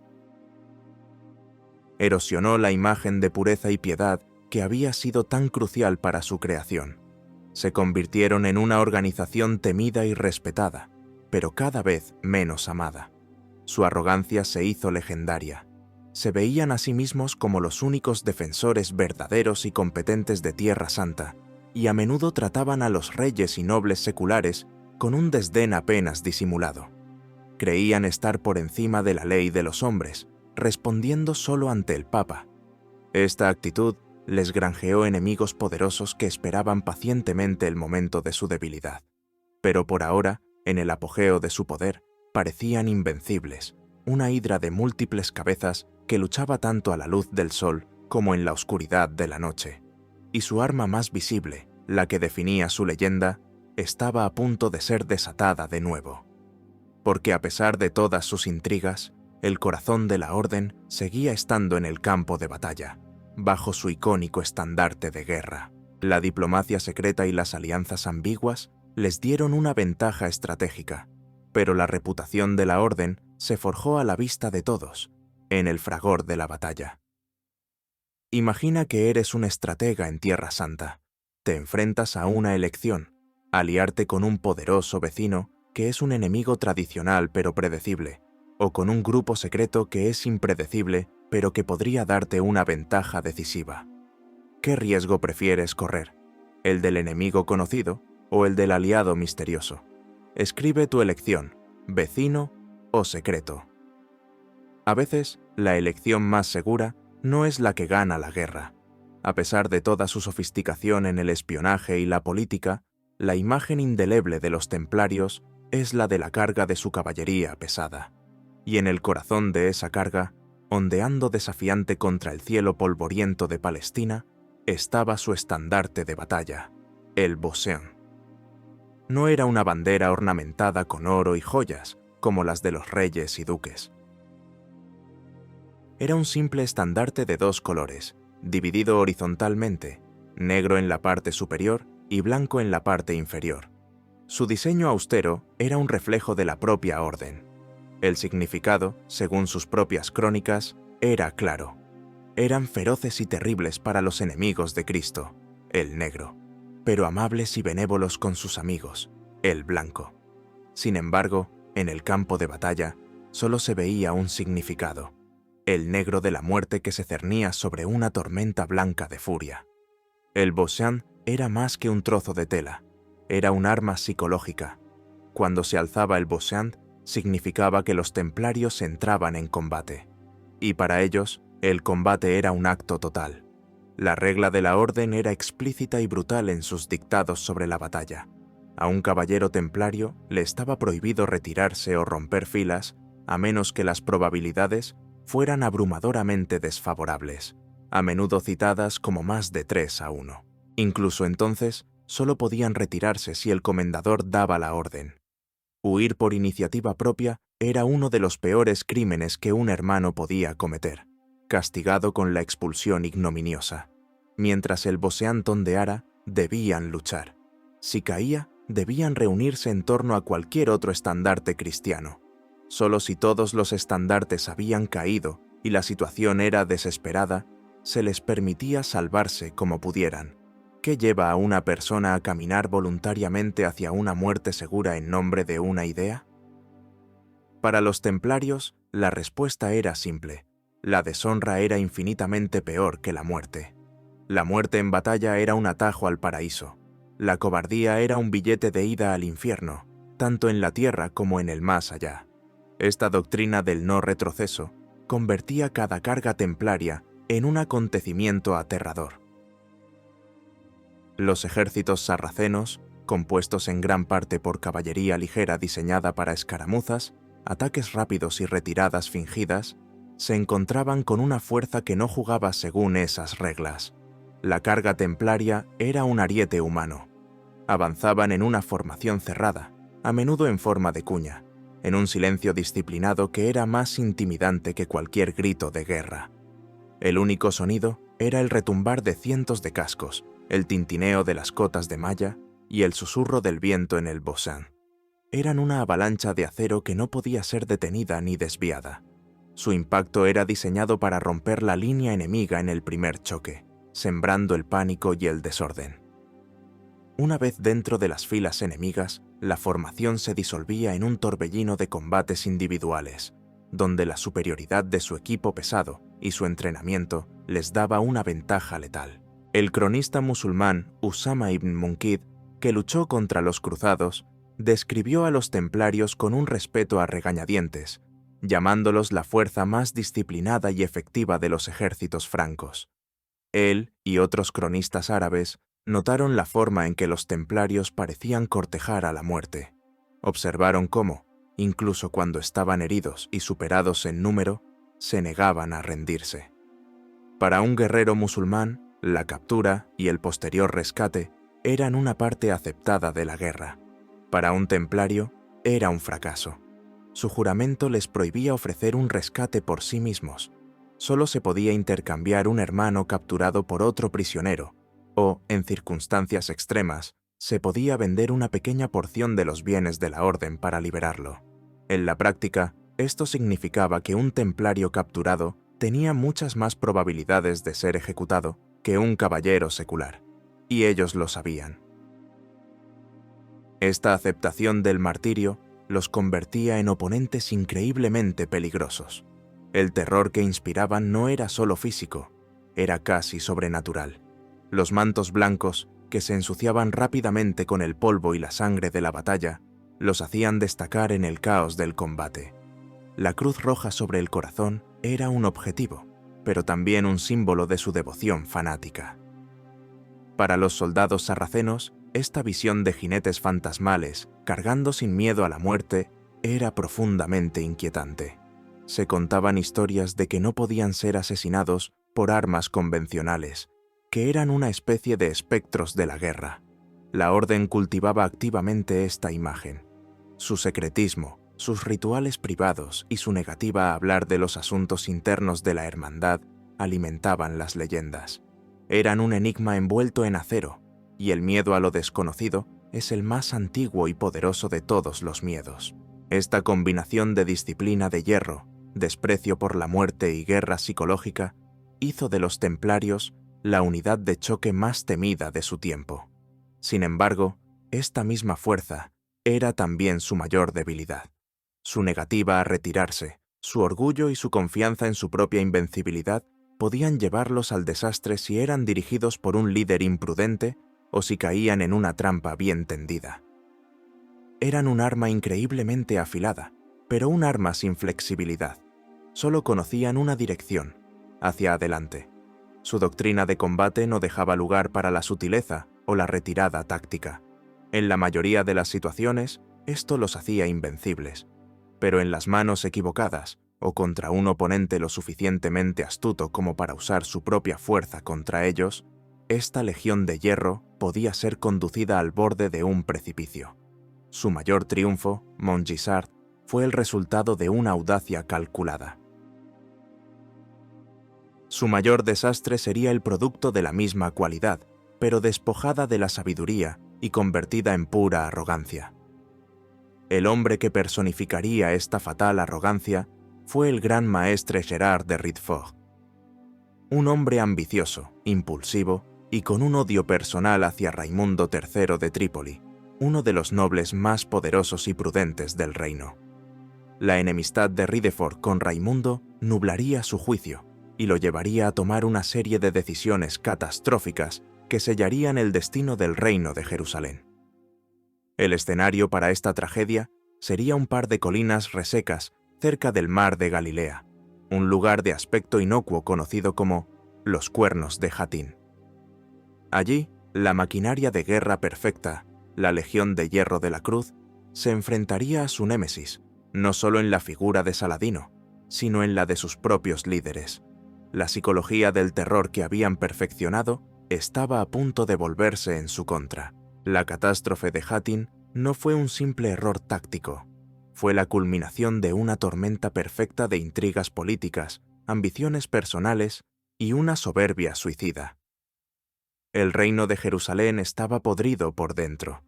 Erosionó la imagen de pureza y piedad que había sido tan crucial para su creación. Se convirtieron en una organización temida y respetada, pero cada vez menos amada. Su arrogancia se hizo legendaria. Se veían a sí mismos como los únicos defensores verdaderos y competentes de Tierra Santa, y a menudo trataban a los reyes y nobles seculares con un desdén apenas disimulado. Creían estar por encima de la ley de los hombres, respondiendo solo ante el Papa. Esta actitud les granjeó enemigos poderosos que esperaban pacientemente el momento de su debilidad. Pero por ahora, en el apogeo de su poder, parecían invencibles, una hidra de múltiples cabezas que luchaba tanto a la luz del sol como en la oscuridad de la noche. Y su arma más visible, la que definía su leyenda, estaba a punto de ser desatada de nuevo. Porque a pesar de todas sus intrigas, el corazón de la Orden seguía estando en el campo de batalla, bajo su icónico estandarte de guerra. La diplomacia secreta y las alianzas ambiguas les dieron una ventaja estratégica, pero la reputación de la Orden se forjó a la vista de todos, en el fragor de la batalla. Imagina que eres un estratega en Tierra Santa. Te enfrentas a una elección, aliarte con un poderoso vecino que es un enemigo tradicional pero predecible, o con un grupo secreto que es impredecible pero que podría darte una ventaja decisiva. ¿Qué riesgo prefieres correr? ¿El del enemigo conocido o el del aliado misterioso? Escribe tu elección, vecino o secreto. A veces, la elección más segura no es la que gana la guerra. A pesar de toda su sofisticación en el espionaje y la política, la imagen indeleble de los templarios es la de la carga de su caballería pesada. Y en el corazón de esa carga, ondeando desafiante contra el cielo polvoriento de Palestina, estaba su estandarte de batalla, el Beauseant. No era una bandera ornamentada con oro y joyas, como las de los reyes y duques. Era un simple estandarte de dos colores, dividido horizontalmente, negro en la parte superior y blanco en la parte inferior. Su diseño austero era un reflejo de la propia orden. El significado, según sus propias crónicas, era claro. Eran feroces y terribles para los enemigos de Cristo, el negro, pero amables y benévolos con sus amigos, el blanco. Sin embargo, en el campo de batalla, solo se veía un significado, el negro de la muerte que se cernía sobre una tormenta blanca de furia. El Beauseant era más que un trozo de tela, era un arma psicológica. Cuando se alzaba el Beauseant, significaba que los templarios entraban en combate. Y para ellos, el combate era un acto total. La regla de la orden era explícita y brutal en sus dictados sobre la batalla. A un caballero templario le estaba prohibido retirarse o romper filas, a menos que las probabilidades fueran abrumadoramente desfavorables, a menudo citadas como más de 3-1. Incluso entonces, solo podían retirarse si el comendador daba la orden. Huir por iniciativa propia era uno de los peores crímenes que un hermano podía cometer, castigado con la expulsión ignominiosa. Mientras el Beauseant ondeara, debían luchar. Si caía, debían reunirse en torno a cualquier otro estandarte cristiano. Solo si todos los estandartes habían caído y la situación era desesperada, se les permitía salvarse como pudieran. ¿Qué lleva a una persona a caminar voluntariamente hacia una muerte segura en nombre de una idea? Para los templarios, la respuesta era simple. La deshonra era infinitamente peor que la muerte. La muerte en batalla era un atajo al paraíso. La cobardía era un billete de ida al infierno, tanto en la tierra como en el más allá. Esta doctrina del no retroceso convertía cada carga templaria en un acontecimiento aterrador. Los ejércitos sarracenos, compuestos en gran parte por caballería ligera diseñada para escaramuzas, ataques rápidos y retiradas fingidas, se encontraban con una fuerza que no jugaba según esas reglas. La carga templaria era un ariete humano. Avanzaban en una formación cerrada, a menudo en forma de cuña, en un silencio disciplinado que era más intimidante que cualquier grito de guerra. El único sonido era el retumbar de cientos de cascos, el tintineo de las cotas de malla y el susurro del viento en el Beauseant. Eran una avalancha de acero que no podía ser detenida ni desviada. Su impacto era diseñado para romper la línea enemiga en el primer choque, sembrando el pánico y el desorden. Una vez dentro de las filas enemigas, la formación se disolvía en un torbellino de combates individuales, donde la superioridad de su equipo pesado y su entrenamiento les daba una ventaja letal. El cronista musulmán Usama ibn Munkid, que luchó contra los cruzados, describió a los templarios con un respeto a regañadientes, llamándolos la fuerza más disciplinada y efectiva de los ejércitos francos. Él y otros cronistas árabes notaron la forma en que los templarios parecían cortejar a la muerte. Observaron cómo, incluso cuando estaban heridos y superados en número, se negaban a rendirse. Para un guerrero musulmán, la captura y el posterior rescate eran una parte aceptada de la guerra. Para un templario, era un fracaso. Su juramento les prohibía ofrecer un rescate por sí mismos. Solo se podía intercambiar un hermano capturado por otro prisionero, o, en circunstancias extremas, se podía vender una pequeña porción de los bienes de la orden para liberarlo. En la práctica, esto significaba que un templario capturado tenía muchas más probabilidades de ser ejecutado que un caballero secular, y ellos lo sabían. Esta aceptación del martirio los convertía en oponentes increíblemente peligrosos. El terror que inspiraban no era solo físico, era casi sobrenatural. Los mantos blancos, que se ensuciaban rápidamente con el polvo y la sangre de la batalla, los hacían destacar en el caos del combate. La cruz roja sobre el corazón era un objetivo, pero también un símbolo de su devoción fanática. Para los soldados sarracenos, esta visión de jinetes fantasmales, cargando sin miedo a la muerte, era profundamente inquietante. Se contaban historias de que no podían ser asesinados por armas convencionales, que eran una especie de espectros de la guerra. La orden cultivaba activamente esta imagen. Su secretismo, sus rituales privados y su negativa a hablar de los asuntos internos de la hermandad alimentaban las leyendas. Eran un enigma envuelto en acero, y el miedo a lo desconocido es el más antiguo y poderoso de todos los miedos. Esta combinación de disciplina de hierro, desprecio por la muerte y guerra psicológica hizo de los templarios la unidad de choque más temida de su tiempo. Sin embargo, esta misma fuerza era también su mayor debilidad. Su negativa a retirarse, su orgullo y su confianza en su propia invencibilidad podían llevarlos al desastre si eran dirigidos por un líder imprudente o si caían en una trampa bien tendida. Eran un arma increíblemente afilada, pero un arma sin flexibilidad. Solo conocían una dirección, hacia adelante. Su doctrina de combate no dejaba lugar para la sutileza o la retirada táctica. En la mayoría de las situaciones, esto los hacía invencibles. Pero en las manos equivocadas, o contra un oponente lo suficientemente astuto como para usar su propia fuerza contra ellos, esta legión de hierro podía ser conducida al borde de un precipicio. Su mayor triunfo, Montgisard, fue el resultado de una audacia calculada. Su mayor desastre sería el producto de la misma cualidad, pero despojada de la sabiduría y convertida en pura arrogancia. El hombre que personificaría esta fatal arrogancia fue el gran maestre Gerard de Ridefort. Un hombre ambicioso, impulsivo y con un odio personal hacia Raimundo III de Trípoli, uno de los nobles más poderosos y prudentes del reino. La enemistad de Ridefort con Raimundo nublaría su juicio y lo llevaría a tomar una serie de decisiones catastróficas que sellarían el destino del reino de Jerusalén. El escenario para esta tragedia sería un par de colinas resecas cerca del mar de Galilea, un lugar de aspecto inocuo conocido como los Cuernos de Jatín. Allí, la maquinaria de guerra perfecta, la Legión de Hierro de la Cruz, se enfrentaría a su némesis, no solo en la figura de Saladino, sino en la de sus propios líderes. La psicología del terror que habían perfeccionado estaba a punto de volverse en su contra. La catástrofe de Hattin no fue un simple error táctico, fue la culminación de una tormenta perfecta de intrigas políticas, ambiciones personales y una soberbia suicida. El reino de Jerusalén estaba podrido por dentro.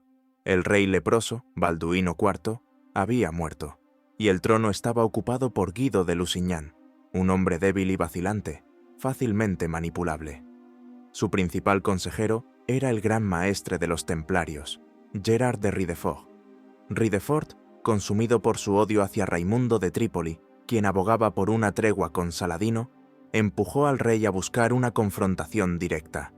El rey leproso, Balduino IV, había muerto, y el trono estaba ocupado por Guido de Lusignan, un hombre débil y vacilante, fácilmente manipulable. Su principal consejero era el gran maestre de los templarios, Gerard de Ridefort. Ridefort, consumido por su odio hacia Raimundo de Trípoli, quien abogaba por una tregua con Saladino, empujó al rey a buscar una confrontación directa.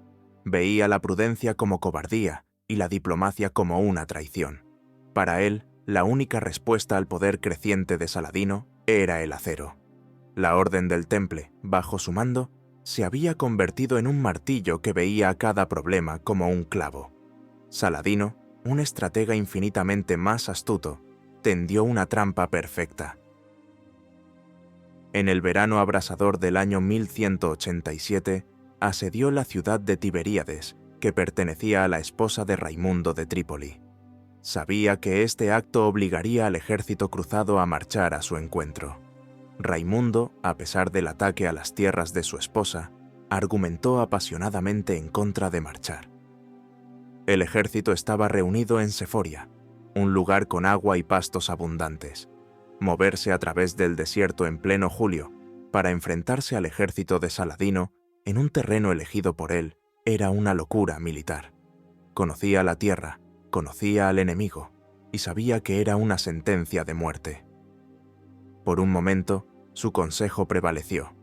Veía la prudencia como cobardía y la diplomacia como una traición. Para él, la única respuesta al poder creciente de Saladino era el acero. La Orden del Temple, bajo su mando, se había convertido en un martillo que veía a cada problema como un clavo. Saladino, un estratega infinitamente más astuto, tendió una trampa perfecta. En el verano abrasador del año 1187, asedió la ciudad de Tiberíades, que pertenecía a la esposa de Raimundo de Trípoli. Sabía que este acto obligaría al ejército cruzado a marchar a su encuentro. Raimundo, a pesar del ataque a las tierras de su esposa, argumentó apasionadamente en contra de marchar. El ejército estaba reunido en Seforia, un lugar con agua y pastos abundantes. Moverse a través del desierto en pleno julio para enfrentarse al ejército de Saladino en un terreno elegido por él era una locura militar. Conocía la tierra, conocía al enemigo y sabía que era una sentencia de muerte. Por un momento, su consejo prevaleció.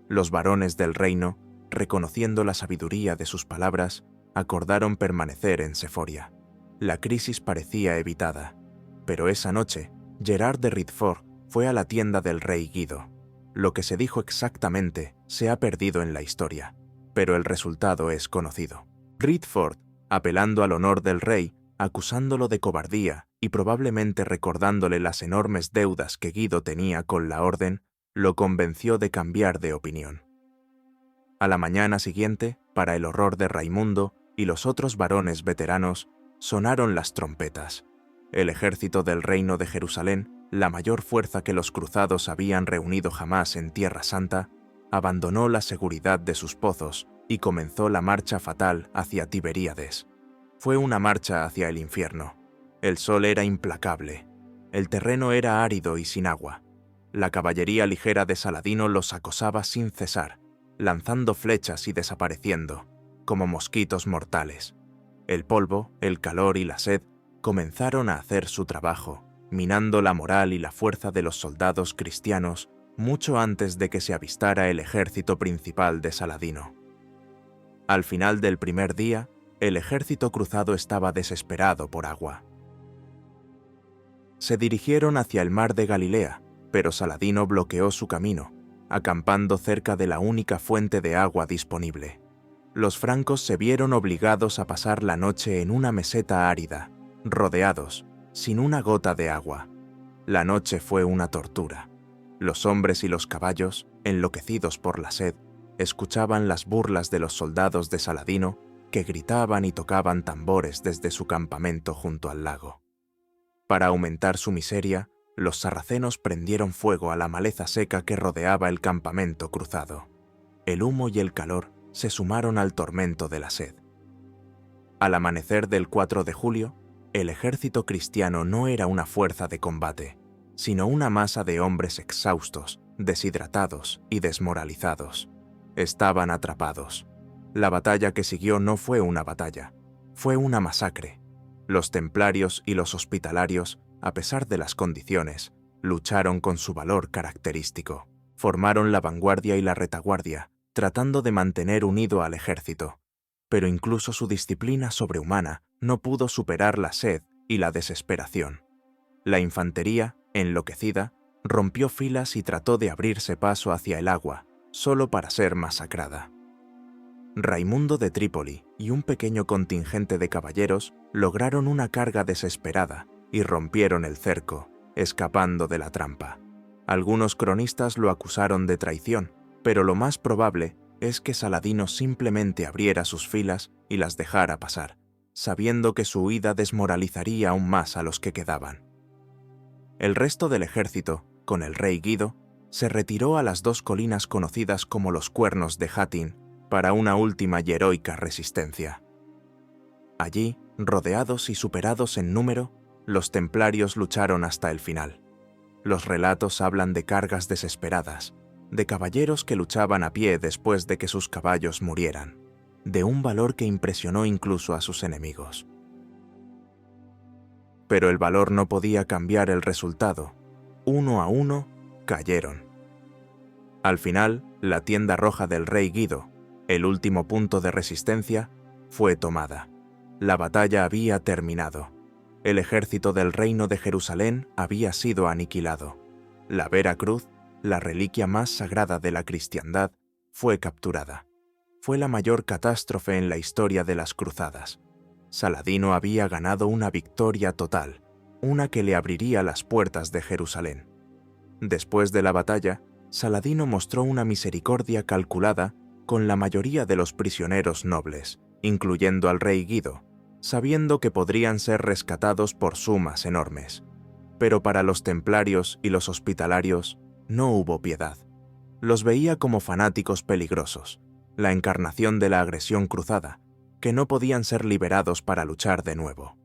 Los varones del reino, reconociendo la sabiduría de sus palabras, acordaron permanecer en Seforia. La crisis parecía evitada, pero esa noche, Gerard de Ridford fue a la tienda del rey Guido. Lo que se dijo exactamente se ha perdido en la historia, pero el resultado es conocido. Ridford, apelando al honor del rey, acusándolo de cobardía y probablemente recordándole las enormes deudas que Guido tenía con la orden, lo convenció de cambiar de opinión. A la mañana siguiente, para el horror de Raimundo y los otros varones veteranos, sonaron las trompetas. El ejército del reino de Jerusalén, la mayor fuerza que los cruzados habían reunido jamás en Tierra Santa, abandonó la seguridad de sus pozos y comenzó la marcha fatal hacia Tiberíades. Fue una marcha hacia el infierno. El sol era implacable. El terreno era árido y sin agua. La caballería ligera de Saladino los acosaba sin cesar, lanzando flechas y desapareciendo, como mosquitos mortales. El polvo, el calor y la sed comenzaron a hacer su trabajo, minando la moral y la fuerza de los soldados cristianos mucho antes de que se avistara el ejército principal de Saladino. Al final del primer día, el ejército cruzado estaba desesperado por agua. Se dirigieron hacia el mar de Galilea, pero Saladino bloqueó su camino, acampando cerca de la única fuente de agua disponible. Los francos se vieron obligados a pasar la noche en una meseta árida, rodeados, sin una gota de agua. La noche fue una tortura. Los hombres y los caballos, enloquecidos por la sed, escuchaban las burlas de los soldados de Saladino que gritaban y tocaban tambores desde su campamento junto al lago. Para aumentar su miseria, los sarracenos prendieron fuego a la maleza seca que rodeaba el campamento cruzado. El humo y el calor se sumaron al tormento de la sed. Al amanecer del 4 de julio, el ejército cristiano no era una fuerza de combate, sino una masa de hombres exhaustos, deshidratados y desmoralizados. Estaban atrapados. La batalla que siguió no fue una batalla, fue una masacre. Los templarios y los hospitalarios, a pesar de las condiciones, lucharon con su valor característico. Formaron la vanguardia y la retaguardia, tratando de mantener unido al ejército. Pero incluso su disciplina sobrehumana no pudo superar la sed y la desesperación. La infantería, enloquecida, rompió filas y trató de abrirse paso hacia el agua, solo para ser masacrada. Raimundo de Trípoli y un pequeño contingente de caballeros lograron una carga desesperada y rompieron el cerco, escapando de la trampa. Algunos cronistas lo acusaron de traición, pero lo más probable es que Saladino simplemente abriera sus filas y las dejara pasar, sabiendo que su huida desmoralizaría aún más a los que quedaban. El resto del ejército, con el rey Guido, se retiró a las 2 colinas conocidas como los Cuernos de Hattin para una última y heroica resistencia. Allí, rodeados y superados en número, los templarios lucharon hasta el final. Los relatos hablan de cargas desesperadas, de caballeros que luchaban a pie después de que sus caballos murieran, de un valor que impresionó incluso a sus enemigos. Pero el valor no podía cambiar el resultado. Uno a uno, cayeron. Al final, la tienda roja del rey Guido, el último punto de resistencia, fue tomada. La batalla había terminado. El ejército del Reino de Jerusalén había sido aniquilado. La Vera Cruz, la reliquia más sagrada de la cristiandad, fue capturada. Fue la mayor catástrofe en la historia de las cruzadas. Saladino había ganado una victoria total, una que le abriría las puertas de Jerusalén. Después de la batalla, Saladino mostró una misericordia calculada con la mayoría de los prisioneros nobles, incluyendo al rey Guido, sabiendo que podrían ser rescatados por sumas enormes. Pero para los templarios y los hospitalarios no hubo piedad. Los veía como fanáticos peligrosos, la encarnación de la agresión cruzada, que no podían ser liberados para luchar de nuevo.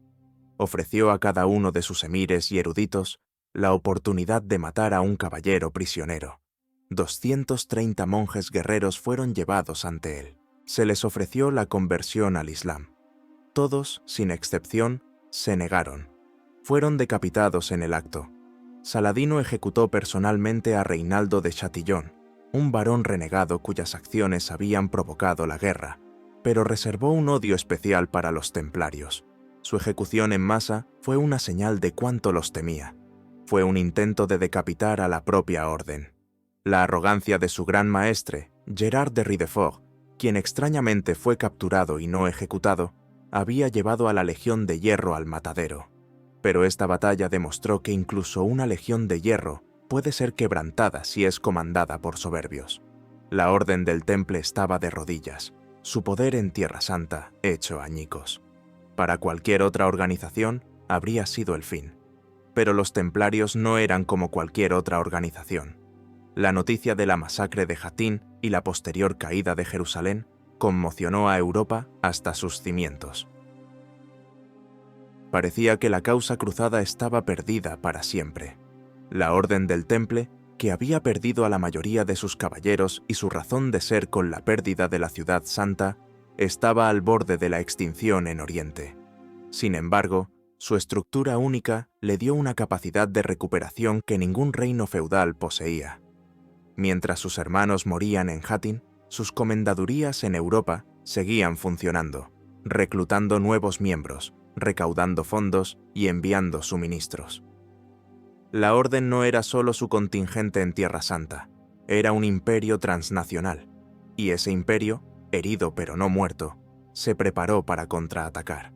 Ofreció a cada uno de sus emires y eruditos la oportunidad de matar a un caballero prisionero. 230 monjes guerreros fueron llevados ante él. Se les ofreció la conversión al Islam. Todos, sin excepción, se negaron. Fueron decapitados en el acto. Saladino ejecutó personalmente a Reinaldo de Chatillon, un varón renegado cuyas acciones habían provocado la guerra, pero reservó un odio especial para los templarios. Su ejecución en masa fue una señal de cuánto los temía. Fue un intento de decapitar a la propia orden. La arrogancia de su gran maestre, Gerard de Ridefort, quien extrañamente fue capturado y no ejecutado, había llevado a la Legión de Hierro al matadero. Pero esta batalla demostró que incluso una legión de hierro puede ser quebrantada si es comandada por soberbios. La Orden del Temple estaba de rodillas, su poder en Tierra Santa hecho añicos. Para cualquier otra organización habría sido el fin. Pero los templarios no eran como cualquier otra organización. La noticia de la masacre de Hattin y la posterior caída de Jerusalén conmocionó a Europa hasta sus cimientos. Parecía que la causa cruzada estaba perdida para siempre. La Orden del Temple, que había perdido a la mayoría de sus caballeros y su razón de ser con la pérdida de la Ciudad Santa, estaba al borde de la extinción en Oriente. Sin embargo, su estructura única le dio una capacidad de recuperación que ningún reino feudal poseía. Mientras sus hermanos morían en Hattin, sus comendadurías en Europa seguían funcionando, reclutando nuevos miembros, recaudando fondos y enviando suministros. La Orden no era solo su contingente en Tierra Santa, era un imperio transnacional, y ese imperio, herido pero no muerto, se preparó para contraatacar.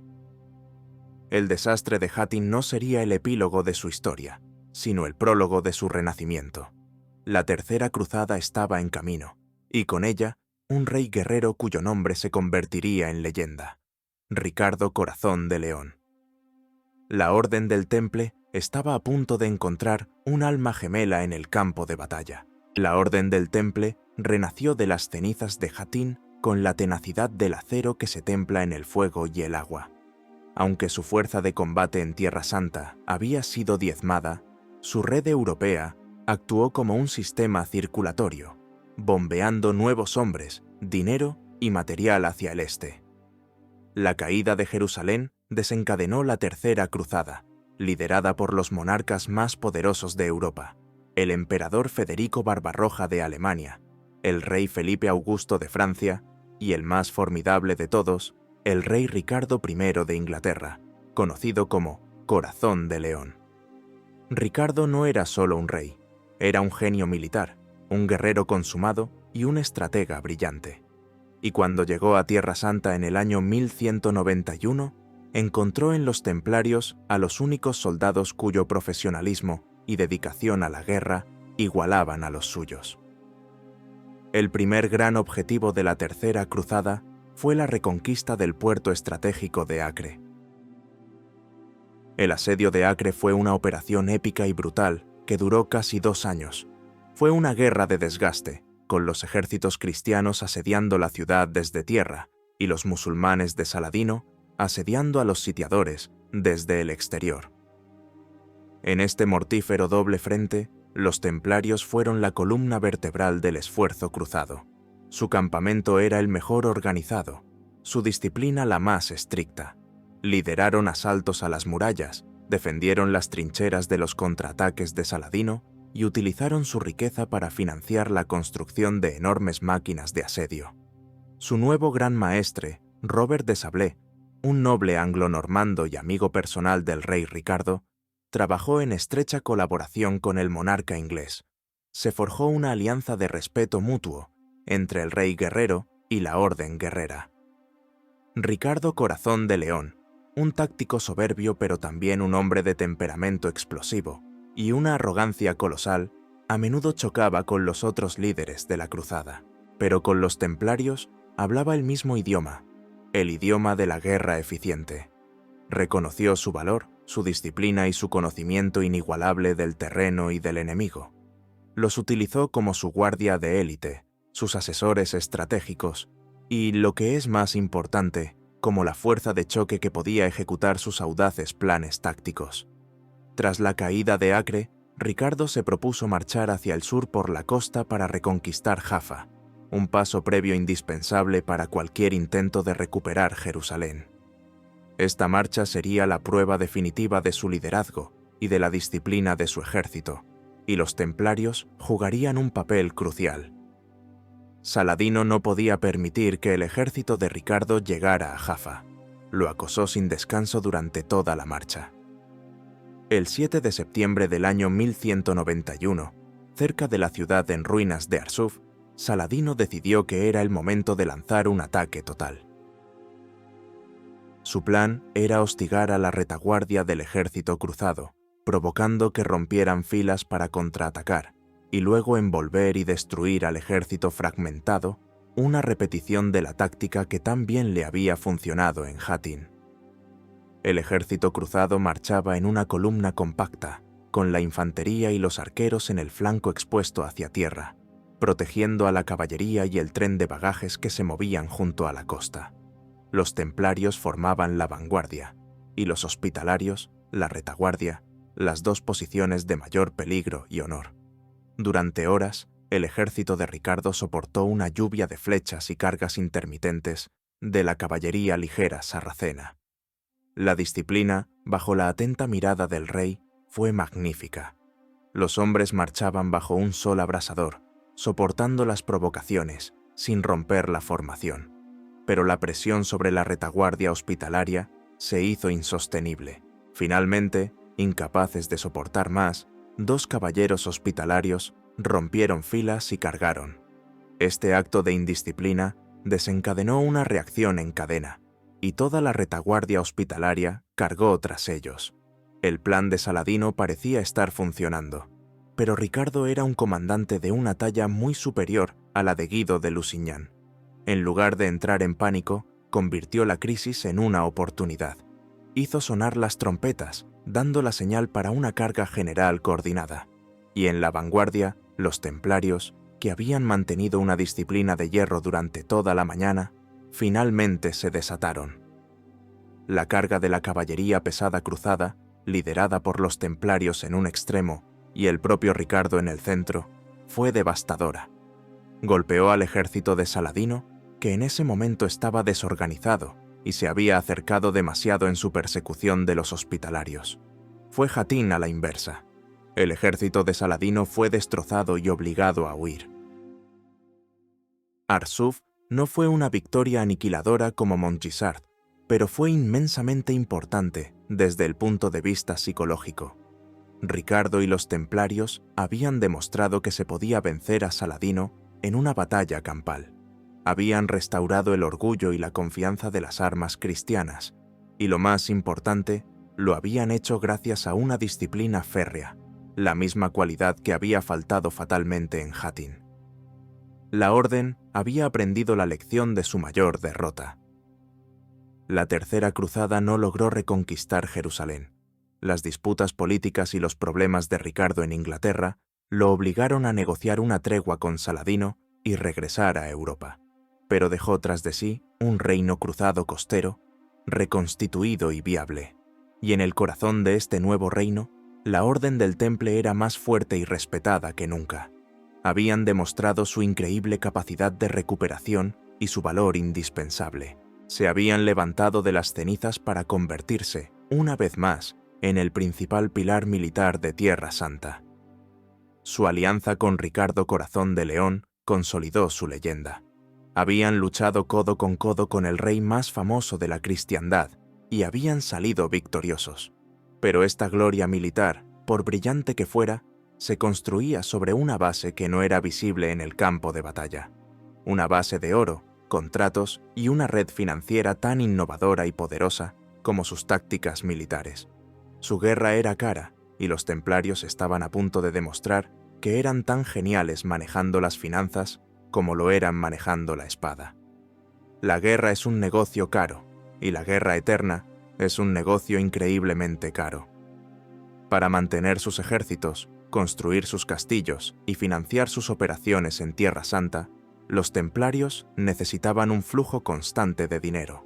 El desastre de Hattin no sería el epílogo de su historia, sino el prólogo de su renacimiento. La Tercera Cruzada estaba en camino, y con ella, un rey guerrero cuyo nombre se convertiría en leyenda: Ricardo Corazón de León. La Orden del Temple estaba a punto de encontrar un alma gemela en el campo de batalla. La Orden del Temple renació de las cenizas de Hattin con la tenacidad del acero que se templa en el fuego y el agua. Aunque su fuerza de combate en Tierra Santa había sido diezmada, su red europea actuó como un sistema circulatorio, bombeando nuevos hombres, dinero y material hacia el este. La caída de Jerusalén desencadenó la Tercera Cruzada, liderada por los monarcas más poderosos de Europa, el emperador Federico Barbarroja de Alemania, el rey Felipe Augusto de Francia y el más formidable de todos, el rey Ricardo I de Inglaterra, conocido como Corazón de León. Ricardo no era solo un rey, era un genio militar, un guerrero consumado y un estratega brillante. Y cuando llegó a Tierra Santa en el año 1191, encontró en los templarios a los únicos soldados cuyo profesionalismo y dedicación a la guerra igualaban a los suyos. El primer gran objetivo de la Tercera Cruzada fue la reconquista del puerto estratégico de Acre. El asedio de Acre fue una operación épica y brutal que duró casi 2 años. Fue una guerra de desgaste, con los ejércitos cristianos asediando la ciudad desde tierra y los musulmanes de Saladino asediando a los sitiadores desde el exterior. En este mortífero doble frente, los templarios fueron la columna vertebral del esfuerzo cruzado. Su campamento era el mejor organizado, su disciplina la más estricta. Lideraron asaltos a las murallas, defendieron las trincheras de los contraataques de Saladino y utilizaron su riqueza para financiar la construcción de enormes máquinas de asedio. Su nuevo gran maestre, Robert de Sablé, un noble anglo-normando y amigo personal del rey Ricardo, trabajó en estrecha colaboración con el monarca inglés. Se forjó una alianza de respeto mutuo entre el rey guerrero y la orden guerrera. Ricardo Corazón de León, un táctico soberbio pero también un hombre de temperamento explosivo y una arrogancia colosal, a menudo chocaba con los otros líderes de la cruzada, pero con los templarios hablaba el mismo idioma, el idioma de la guerra eficiente. Reconoció su valor, su disciplina y su conocimiento inigualable del terreno y del enemigo. Los utilizó como su guardia de élite, sus asesores estratégicos y, lo que es más importante, como la fuerza de choque que podía ejecutar sus audaces planes tácticos. Tras la caída de Acre, Ricardo se propuso marchar hacia el sur por la costa para reconquistar Jaffa, un paso previo indispensable para cualquier intento de recuperar Jerusalén. Esta marcha sería la prueba definitiva de su liderazgo y de la disciplina de su ejército, y los templarios jugarían un papel crucial. Saladino no podía permitir que el ejército de Ricardo llegara a Jaffa. Lo acosó sin descanso durante toda la marcha. El 7 de septiembre del año 1191, cerca de la ciudad en ruinas de Arsuf, Saladino decidió que era el momento de lanzar un ataque total. Su plan era hostigar a la retaguardia del ejército cruzado, provocando que rompieran filas para contraatacar, y luego envolver y destruir al ejército fragmentado, una repetición de la táctica que tan bien le había funcionado en Hattin. El ejército cruzado marchaba en una columna compacta, con la infantería y los arqueros en el flanco expuesto hacia tierra, protegiendo a la caballería y el tren de bagajes que se movían junto a la costa. Los templarios formaban la vanguardia, y los hospitalarios, la retaguardia, las dos posiciones de mayor peligro y honor. Durante horas, el ejército de Ricardo soportó una lluvia de flechas y cargas intermitentes de la caballería ligera sarracena. La disciplina, bajo la atenta mirada del rey, fue magnífica. Los hombres marchaban bajo un sol abrasador, soportando las provocaciones, sin romper la formación. Pero la presión sobre la retaguardia hospitalaria se hizo insostenible. Finalmente, incapaces de soportar más, 2 caballeros hospitalarios rompieron filas y cargaron. Este acto de indisciplina desencadenó una reacción en cadena, y toda la retaguardia hospitalaria cargó tras ellos. El plan de Saladino parecía estar funcionando, pero Ricardo era un comandante de una talla muy superior a la de Guido de Lusignan. En lugar de entrar en pánico, convirtió la crisis en una oportunidad. Hizo sonar las trompetas, dando la señal para una carga general coordinada. Y en la vanguardia, los templarios, que habían mantenido una disciplina de hierro durante toda la mañana, finalmente se desataron. La carga de la caballería pesada cruzada, liderada por los templarios en un extremo y el propio Ricardo en el centro, fue devastadora. Golpeó al ejército de Saladino, que en ese momento estaba desorganizado y se había acercado demasiado en su persecución de los hospitalarios. Fue Hattin a la inversa. El ejército de Saladino fue destrozado y obligado a huir. Arsuf no fue una victoria aniquiladora como Montgisard, pero fue inmensamente importante desde el punto de vista psicológico. Ricardo y los templarios habían demostrado que se podía vencer a Saladino en una batalla campal. Habían restaurado el orgullo y la confianza de las armas cristianas, y lo más importante, lo habían hecho gracias a una disciplina férrea, la misma cualidad que había faltado fatalmente en Hattin. La orden había aprendido la lección de su mayor derrota. La Tercera Cruzada no logró reconquistar Jerusalén. Las disputas políticas y los problemas de Ricardo en Inglaterra lo obligaron a negociar una tregua con Saladino y regresar a Europa, pero dejó tras de sí un reino cruzado costero, reconstituido y viable. Y en el corazón de este nuevo reino, la Orden del Temple era más fuerte y respetada que nunca. Habían demostrado su increíble capacidad de recuperación y su valor indispensable. Se habían levantado de las cenizas para convertirse, una vez más, en el principal pilar militar de Tierra Santa. Su alianza con Ricardo Corazón de León consolidó su leyenda. Habían luchado codo con el rey más famoso de la cristiandad y habían salido victoriosos. Pero esta gloria militar, por brillante que fuera, se construía sobre una base que no era visible en el campo de batalla. Una base de oro, contratos y una red financiera tan innovadora y poderosa como sus tácticas militares. Su guerra era cara y los templarios estaban a punto de demostrar que eran tan geniales manejando las finanzas como lo eran manejando la espada. La guerra es un negocio caro y la guerra eterna es un negocio increíblemente caro. Para mantener sus ejércitos, construir sus castillos y financiar sus operaciones en Tierra Santa, los templarios necesitaban un flujo constante de dinero.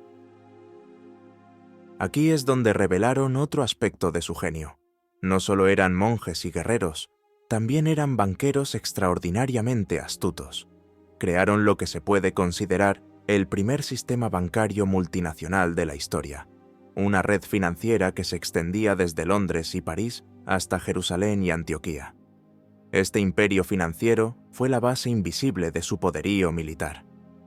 Aquí es donde revelaron otro aspecto de su genio. No solo eran monjes y guerreros, también eran banqueros extraordinariamente astutos. Crearon lo que se puede considerar el primer sistema bancario multinacional de la historia, una red financiera que se extendía desde Londres y París hasta Jerusalén y Antioquía. Este imperio financiero fue la base invisible de su poderío militar.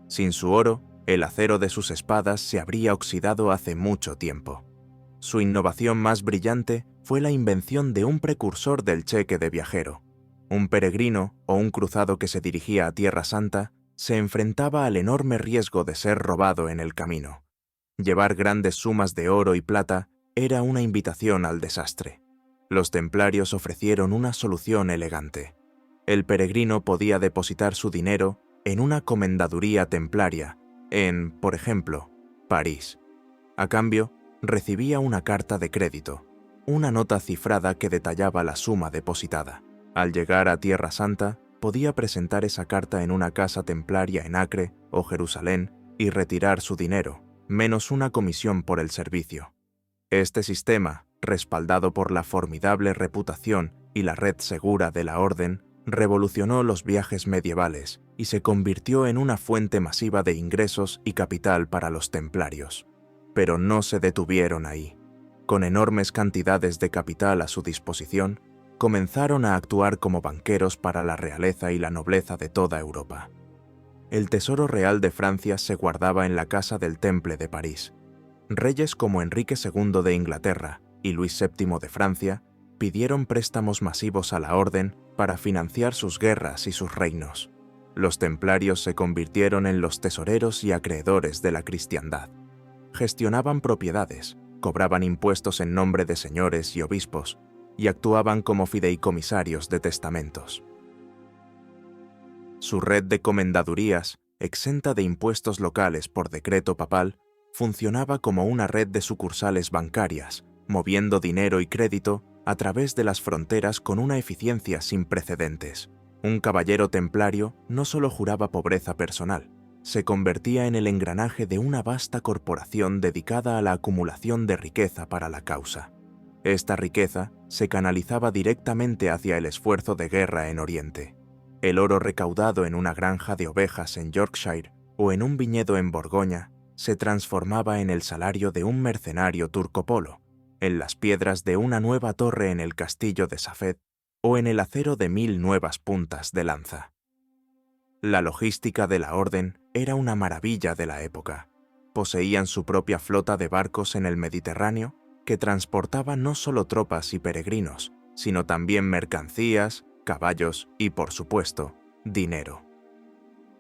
Sin su oro, el acero de sus espadas se habría oxidado hace mucho tiempo. Su innovación más brillante fue la invención de un precursor del cheque de viajero. Un peregrino o un cruzado que se dirigía a Tierra Santa se enfrentaba al enorme riesgo de ser robado en el camino. Llevar grandes sumas de oro y plata era una invitación al desastre. Los templarios ofrecieron una solución elegante. El peregrino podía depositar su dinero en una comendaduría templaria en, por ejemplo, París. A cambio, recibía una carta de crédito, una nota cifrada que detallaba la suma depositada. Al llegar a Tierra Santa, podía presentar esa carta en una casa templaria en Acre o Jerusalén y retirar su dinero, menos una comisión por el servicio. Este sistema, respaldado por la formidable reputación y la red segura de la Orden, revolucionó los viajes medievales y se convirtió en una fuente masiva de ingresos y capital para los templarios. Pero no se detuvieron ahí. Con enormes cantidades de capital a su disposición, comenzaron a actuar como banqueros para la realeza y la nobleza de toda Europa. El tesoro real de Francia se guardaba en la Casa del Temple de París. Reyes como Enrique II de Inglaterra y Luis VII de Francia pidieron préstamos masivos a la Orden para financiar sus guerras y sus reinos. Los templarios se convirtieron en los tesoreros y acreedores de la cristiandad. Gestionaban propiedades, cobraban impuestos en nombre de señores y obispos, y actuaban como fideicomisarios de testamentos. Su red de comendadurías, exenta de impuestos locales por decreto papal, funcionaba como una red de sucursales bancarias, moviendo dinero y crédito a través de las fronteras con una eficiencia sin precedentes. Un caballero templario no solo juraba pobreza personal, se convertía en el engranaje de una vasta corporación dedicada a la acumulación de riqueza para la causa. Esta riqueza se canalizaba directamente hacia el esfuerzo de guerra en Oriente. El oro recaudado en una granja de ovejas en Yorkshire o en un viñedo en Borgoña se transformaba en el salario de un mercenario turcopolo, en las piedras de una nueva torre en el castillo de Safed o en el acero de 1000 nuevas puntas de lanza. La logística de la Orden era una maravilla de la época. Poseían su propia flota de barcos en el Mediterráneo que transportaba no solo tropas y peregrinos, sino también mercancías, caballos y, por supuesto, dinero.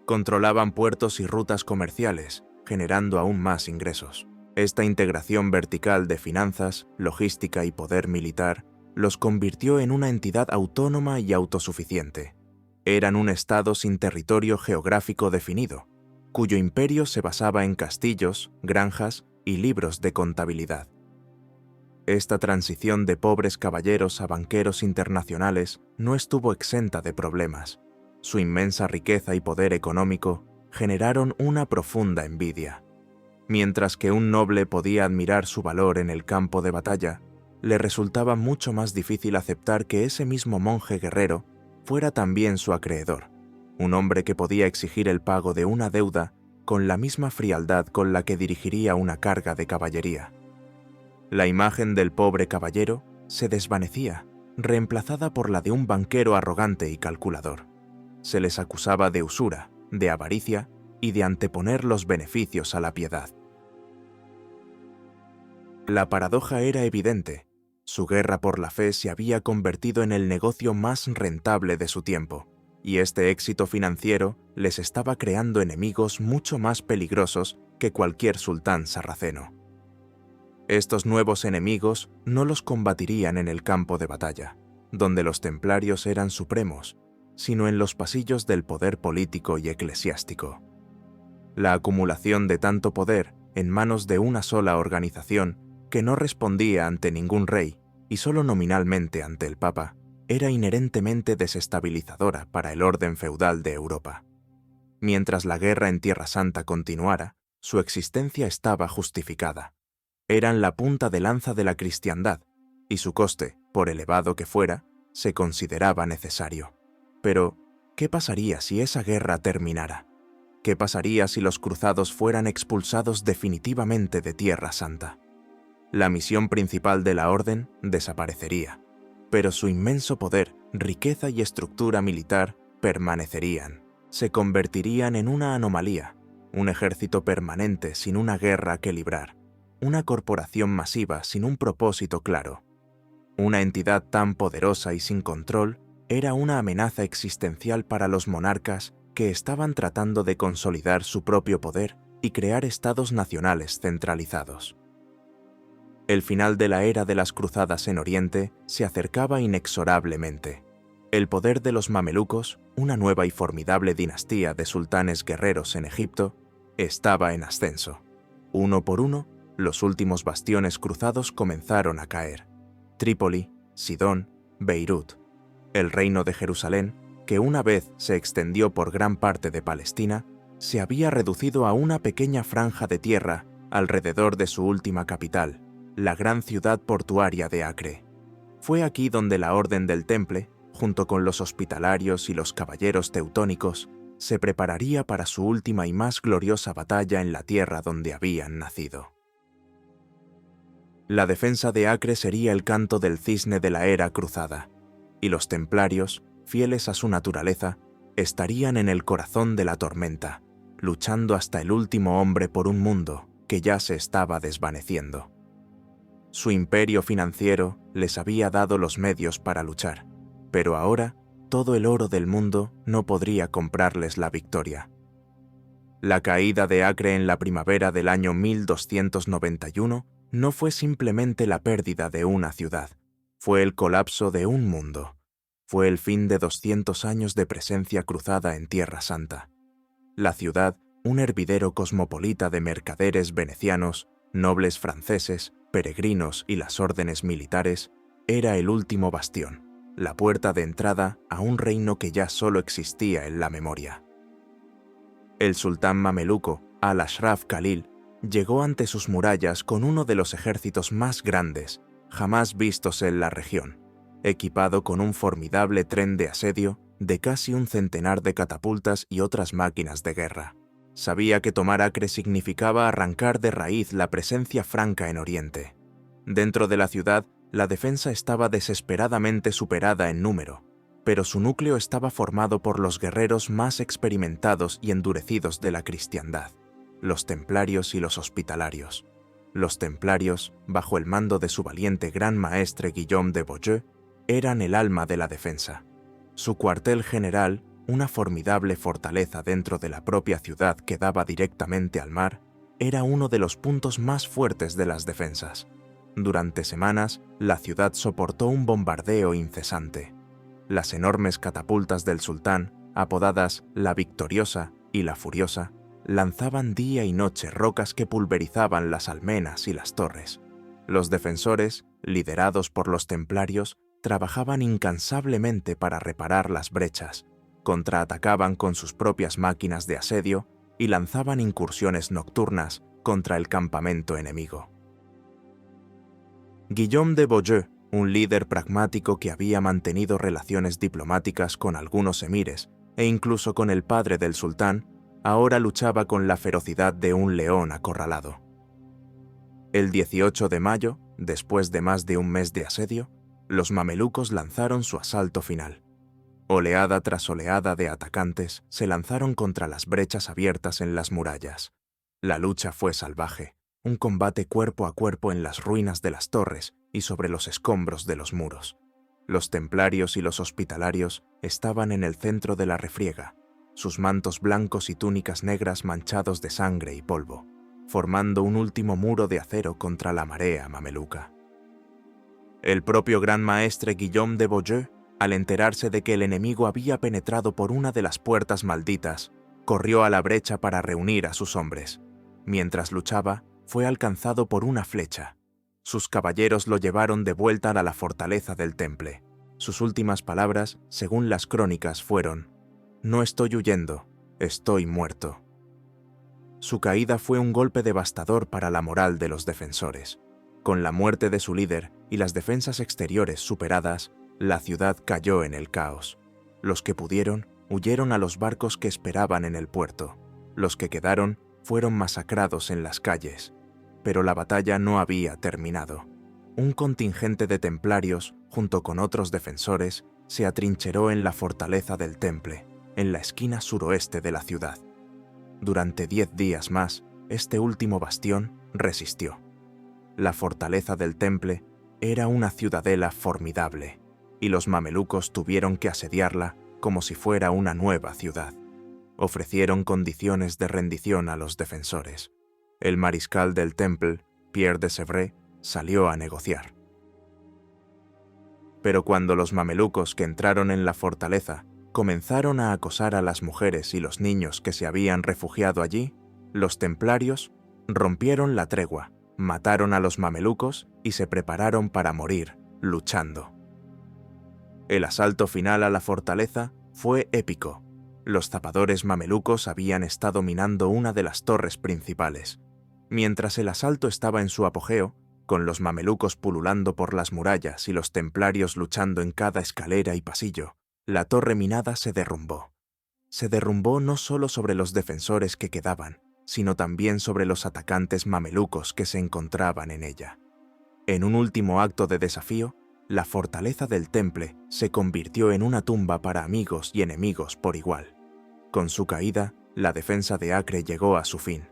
Controlaban puertos y rutas comerciales, generando aún más ingresos. Esta integración vertical de finanzas, logística y poder militar los convirtió en una entidad autónoma y autosuficiente. Eran un estado sin territorio geográfico definido, cuyo imperio se basaba en castillos, granjas y libros de contabilidad. Esta transición de pobres caballeros a banqueros internacionales no estuvo exenta de problemas. Su inmensa riqueza y poder económico generaron una profunda envidia. Mientras que un noble podía admirar su valor en el campo de batalla, le resultaba mucho más difícil aceptar que ese mismo monje guerrero fuera también su acreedor, un hombre que podía exigir el pago de una deuda con la misma frialdad con la que dirigiría una carga de caballería. La imagen del pobre caballero se desvanecía, reemplazada por la de un banquero arrogante y calculador. Se les acusaba de usura, de avaricia y de anteponer los beneficios a la piedad. La paradoja era evidente. Su guerra por la fe se había convertido en el negocio más rentable de su tiempo, y este éxito financiero les estaba creando enemigos mucho más peligrosos que cualquier sultán sarraceno. Estos nuevos enemigos no los combatirían en el campo de batalla, donde los templarios eran supremos, sino en los pasillos del poder político y eclesiástico. La acumulación de tanto poder en manos de una sola organización que no respondía ante ningún rey y solo nominalmente ante el Papa, era inherentemente desestabilizadora para el orden feudal de Europa. Mientras la guerra en Tierra Santa continuara, su existencia estaba justificada. Eran la punta de lanza de la cristiandad, y su coste, por elevado que fuera, se consideraba necesario. Pero, ¿qué pasaría si esa guerra terminara? ¿Qué pasaría si los cruzados fueran expulsados definitivamente de Tierra Santa? La misión principal de la orden desaparecería, pero su inmenso poder, riqueza y estructura militar permanecerían. Se convertirían en una anomalía, un ejército permanente sin una guerra que librar, una corporación masiva sin un propósito claro. Una entidad tan poderosa y sin control era una amenaza existencial para los monarcas que estaban tratando de consolidar su propio poder y crear estados nacionales centralizados. El final de la era de las cruzadas en Oriente se acercaba inexorablemente. El poder de los mamelucos, una nueva y formidable dinastía de sultanes guerreros en Egipto, estaba en ascenso. Uno por uno, los últimos bastiones cruzados comenzaron a caer. Trípoli, Sidón, Beirut. El reino de Jerusalén, que una vez se extendió por gran parte de Palestina, se había reducido a una pequeña franja de tierra alrededor de su última capital, la gran ciudad portuaria de Acre. Fue aquí donde la Orden del Temple, junto con los hospitalarios y los caballeros teutónicos, se prepararía para su última y más gloriosa batalla en la tierra donde habían nacido. La defensa de Acre sería el canto del cisne de la era cruzada, y los templarios, fieles a su naturaleza, estarían en el corazón de la tormenta, luchando hasta el último hombre por un mundo que ya se estaba desvaneciendo. Su imperio financiero les había dado los medios para luchar, pero ahora todo el oro del mundo no podría comprarles la victoria. La caída de Acre en la primavera del año 1291 no fue simplemente la pérdida de una ciudad, fue el colapso de un mundo. Fue el fin de 200 años de presencia cruzada en Tierra Santa. La ciudad, un hervidero cosmopolita de mercaderes venecianos, nobles franceses, peregrinos y las órdenes militares, era el último bastión, la puerta de entrada a un reino que ya solo existía en la memoria. El sultán mameluco, Al-Ashraf Khalil, llegó ante sus murallas con uno de los ejércitos más grandes jamás vistos en la región, equipado con un formidable tren de asedio de casi un centenar de catapultas y otras máquinas de guerra. Sabía que tomar Acre significaba arrancar de raíz la presencia franca en Oriente. Dentro de la ciudad, la defensa estaba desesperadamente superada en número, pero su núcleo estaba formado por los guerreros más experimentados y endurecidos de la cristiandad, los templarios y los hospitalarios. Los templarios, bajo el mando de su valiente gran maestre Guillaume de Beaujeu, eran el alma de la defensa. Su cuartel general, una formidable fortaleza dentro de la propia ciudad que daba directamente al mar, era uno de los puntos más fuertes de las defensas. Durante semanas, la ciudad soportó un bombardeo incesante. Las enormes catapultas del sultán, apodadas la Victoriosa y la Furiosa, lanzaban día y noche rocas que pulverizaban las almenas y las torres. Los defensores, liderados por los templarios, trabajaban incansablemente para reparar las brechas, contraatacaban con sus propias máquinas de asedio y lanzaban incursiones nocturnas contra el campamento enemigo. Guillaume de Beaujeu, un líder pragmático que había mantenido relaciones diplomáticas con algunos emires e incluso con el padre del sultán, ahora luchaba con la ferocidad de un león acorralado. El 18 de mayo, después de más de un mes de asedio, los mamelucos lanzaron su asalto final. Oleada tras oleada de atacantes se lanzaron contra las brechas abiertas en las murallas. La lucha fue salvaje, un combate cuerpo a cuerpo en las ruinas de las torres y sobre los escombros de los muros. Los templarios y los hospitalarios estaban en el centro de la refriega, sus mantos blancos y túnicas negras manchados de sangre y polvo, formando un último muro de acero contra la marea mameluca. El propio gran maestre Guillaume de Beaujeu, al enterarse de que el enemigo había penetrado por una de las puertas malditas, corrió a la brecha para reunir a sus hombres. Mientras luchaba, fue alcanzado por una flecha. Sus caballeros lo llevaron de vuelta a la fortaleza del Temple. Sus últimas palabras, según las crónicas, fueron: «No estoy huyendo, estoy muerto». Su caída fue un golpe devastador para la moral de los defensores. Con la muerte de su líder y las defensas exteriores superadas, la ciudad cayó en el caos. Los que pudieron huyeron a los barcos que esperaban en el puerto. Los que quedaron fueron masacrados en las calles. Pero la batalla no había terminado. Un contingente de templarios, junto con otros defensores, se atrincheró en la fortaleza del Temple, en la esquina suroeste de la ciudad. Durante 10 días más, este último bastión resistió. La fortaleza del Temple era una ciudadela formidable, y los mamelucos tuvieron que asediarla como si fuera una nueva ciudad. Ofrecieron condiciones de rendición a los defensores. El mariscal del Temple, Pierre de Sévres, salió a negociar. Pero cuando los mamelucos que entraron en la fortaleza comenzaron a acosar a las mujeres y los niños que se habían refugiado allí, los templarios rompieron la tregua, mataron a los mamelucos y se prepararon para morir, luchando. El asalto final a la fortaleza fue épico. Los zapadores mamelucos habían estado minando una de las torres principales. Mientras el asalto estaba en su apogeo, con los mamelucos pululando por las murallas y los templarios luchando en cada escalera y pasillo, la torre minada se derrumbó. Se derrumbó no solo sobre los defensores que quedaban, sino también sobre los atacantes mamelucos que se encontraban en ella. En un último acto de desafío, la fortaleza del Temple se convirtió en una tumba para amigos y enemigos por igual. Con su caída, la defensa de Acre llegó a su fin.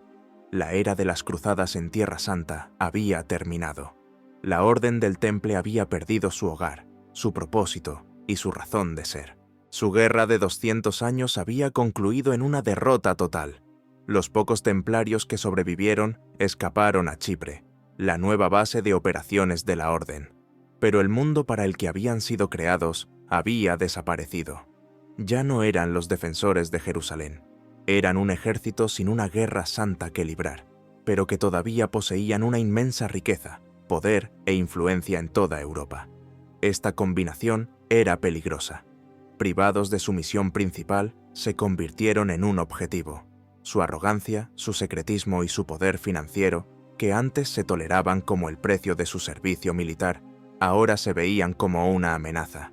La era de las cruzadas en Tierra Santa había terminado. La Orden del Temple había perdido su hogar, su propósito y su razón de ser. Su guerra de 200 años había concluido en una derrota total. Los pocos templarios que sobrevivieron escaparon a Chipre, la nueva base de operaciones de la Orden. Pero el mundo para el que habían sido creados había desaparecido. Ya no eran los defensores de Jerusalén. Eran un ejército sin una guerra santa que librar, pero que todavía poseían una inmensa riqueza, poder e influencia en toda Europa. Esta combinación era peligrosa. Privados de su misión principal, se convirtieron en un objetivo. Su arrogancia, su secretismo y su poder financiero, que antes se toleraban como el precio de su servicio militar, ahora se veían como una amenaza.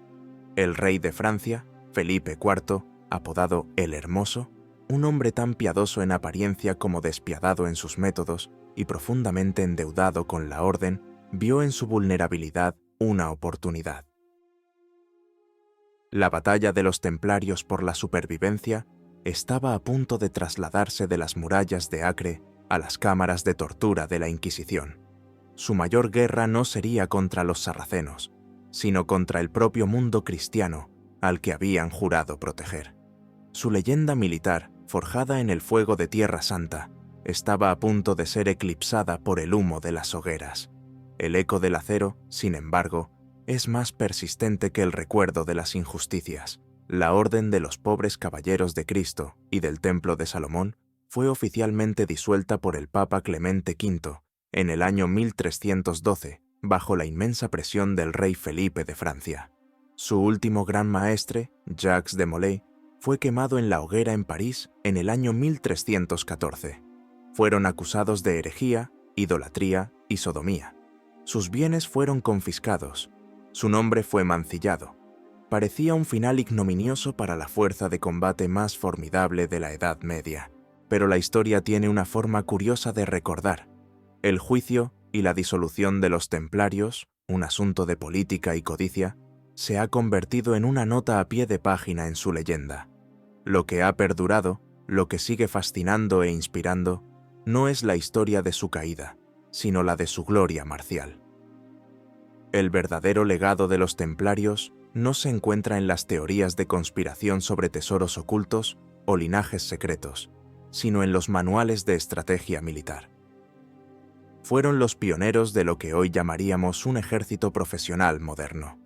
El rey de Francia, Felipe IV, apodado el Hermoso, un hombre tan piadoso en apariencia como despiadado en sus métodos y profundamente endeudado con la Orden, vio en su vulnerabilidad una oportunidad. La batalla de los templarios por la supervivencia estaba a punto de trasladarse de las murallas de Acre a las cámaras de tortura de la Inquisición. Su mayor guerra no sería contra los sarracenos, sino contra el propio mundo cristiano al que habían jurado proteger. Su leyenda militar, forjada en el fuego de Tierra Santa, estaba a punto de ser eclipsada por el humo de las hogueras. El eco del acero, sin embargo, es más persistente que el recuerdo de las injusticias. La Orden de los Pobres Caballeros de Cristo y del Templo de Salomón fue oficialmente disuelta por el Papa Clemente V en el año 1312, bajo la inmensa presión del rey Felipe de Francia. Su último gran maestre, Jacques de Molay, fue quemado en la hoguera en París en el año 1314. Fueron acusados de herejía, idolatría y sodomía. Sus bienes fueron confiscados. Su nombre fue mancillado. Parecía un final ignominioso para la fuerza de combate más formidable de la Edad Media. Pero la historia tiene una forma curiosa de recordar. El juicio y la disolución de los templarios, un asunto de política y codicia, se ha convertido en una nota a pie de página en su leyenda. Lo que ha perdurado, lo que sigue fascinando e inspirando, no es la historia de su caída, sino la de su gloria marcial. El verdadero legado de los templarios no se encuentra en las teorías de conspiración sobre tesoros ocultos o linajes secretos, sino en los manuales de estrategia militar. Fueron los pioneros de lo que hoy llamaríamos un ejército profesional moderno.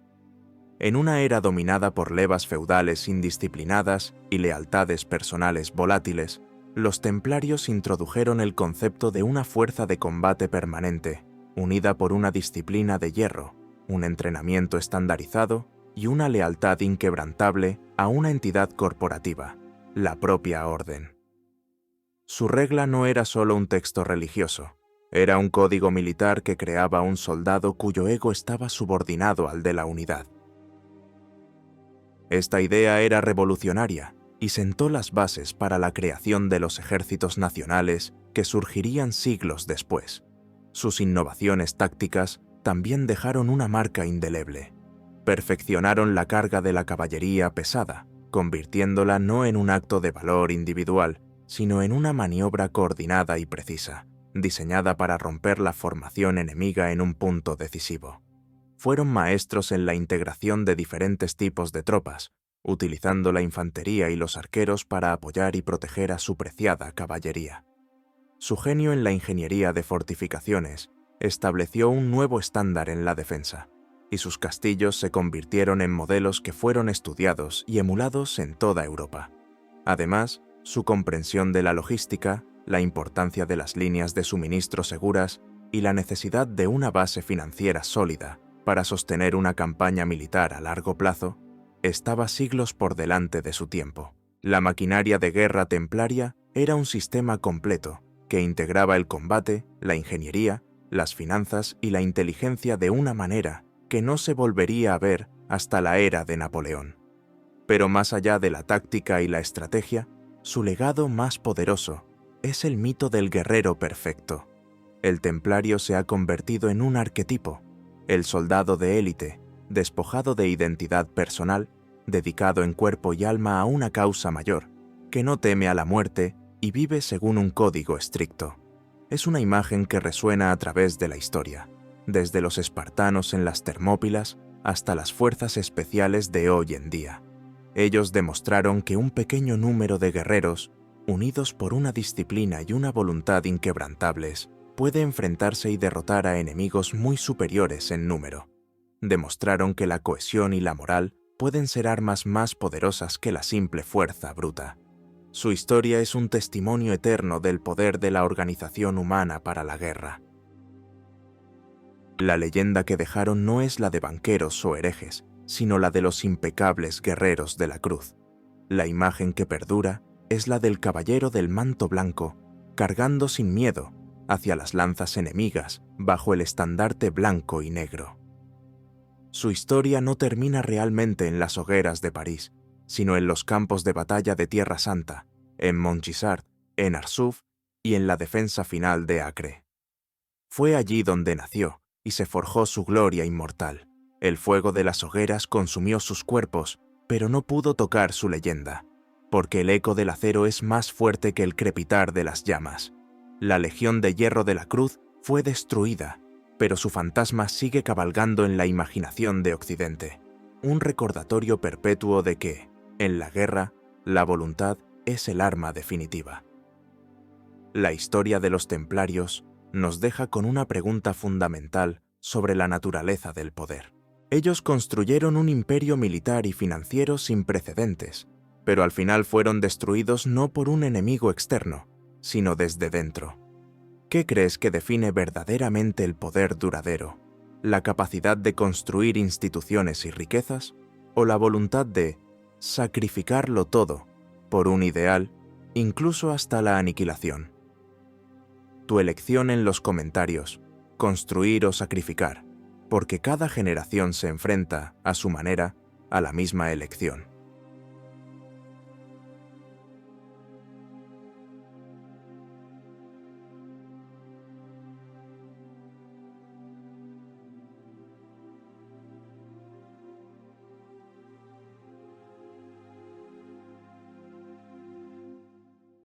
En una era dominada por levas feudales indisciplinadas y lealtades personales volátiles, los templarios introdujeron el concepto de una fuerza de combate permanente, unida por una disciplina de hierro, un entrenamiento estandarizado y una lealtad inquebrantable a una entidad corporativa, la propia orden. Su regla no era solo un texto religioso, era un código militar que creaba un soldado cuyo ego estaba subordinado al de la unidad. Esta idea era revolucionaria y sentó las bases para la creación de los ejércitos nacionales que surgirían siglos después. Sus innovaciones tácticas también dejaron una marca indeleble. Perfeccionaron la carga de la caballería pesada, convirtiéndola no en un acto de valor individual, sino en una maniobra coordinada y precisa, diseñada para romper la formación enemiga en un punto decisivo. Fueron maestros en la integración de diferentes tipos de tropas, utilizando la infantería y los arqueros para apoyar y proteger a su preciada caballería. Su genio en la ingeniería de fortificaciones estableció un nuevo estándar en la defensa, y sus castillos se convirtieron en modelos que fueron estudiados y emulados en toda Europa. Además, su comprensión de la logística, la importancia de las líneas de suministro seguras y la necesidad de una base financiera sólida para sostener una campaña militar a largo plazo, estaba siglos por delante de su tiempo. La maquinaria de guerra templaria era un sistema completo que integraba el combate, la ingeniería, las finanzas y la inteligencia de una manera que no se volvería a ver hasta la era de Napoleón. Pero más allá de la táctica y la estrategia, su legado más poderoso es el mito del guerrero perfecto. El templario se ha convertido en un arquetipo, el soldado de élite, despojado de identidad personal, dedicado en cuerpo y alma a una causa mayor, que no teme a la muerte y vive según un código estricto. Es una imagen que resuena a través de la historia, desde los espartanos en las Termópilas hasta las fuerzas especiales de hoy en día. Ellos demostraron que un pequeño número de guerreros, unidos por una disciplina y una voluntad inquebrantables, puede enfrentarse y derrotar a enemigos muy superiores en número. Demostraron que la cohesión y la moral pueden ser armas más poderosas que la simple fuerza bruta. Su historia es un testimonio eterno del poder de la organización humana para la guerra. La leyenda que dejaron no es la de banqueros o herejes, sino la de los impecables guerreros de la cruz. La imagen que perdura es la del caballero del manto blanco, cargando sin miedo hacia las lanzas enemigas bajo el estandarte blanco y negro. Su historia no termina realmente en las hogueras de París, sino en los campos de batalla de Tierra Santa, en Montgisard, en Arsuf y en la defensa final de Acre. Fue allí donde nació y se forjó su gloria inmortal. El fuego de las hogueras consumió sus cuerpos, pero no pudo tocar su leyenda, porque el eco del acero es más fuerte que el crepitar de las llamas. La Legión de Hierro de la Cruz fue destruida, pero su fantasma sigue cabalgando en la imaginación de Occidente, un recordatorio perpetuo de que, en la guerra, la voluntad es el arma definitiva. La historia de los templarios nos deja con una pregunta fundamental sobre la naturaleza del poder. Ellos construyeron un imperio militar y financiero sin precedentes, pero al final fueron destruidos no por un enemigo externo, sino desde dentro. ¿Qué crees que define verdaderamente el poder duradero? ¿La capacidad de construir instituciones y riquezas? ¿O la voluntad de sacrificarlo todo por un ideal, incluso hasta la aniquilación? Tu elección en los comentarios, construir o sacrificar, porque cada generación se enfrenta, a su manera, a la misma elección.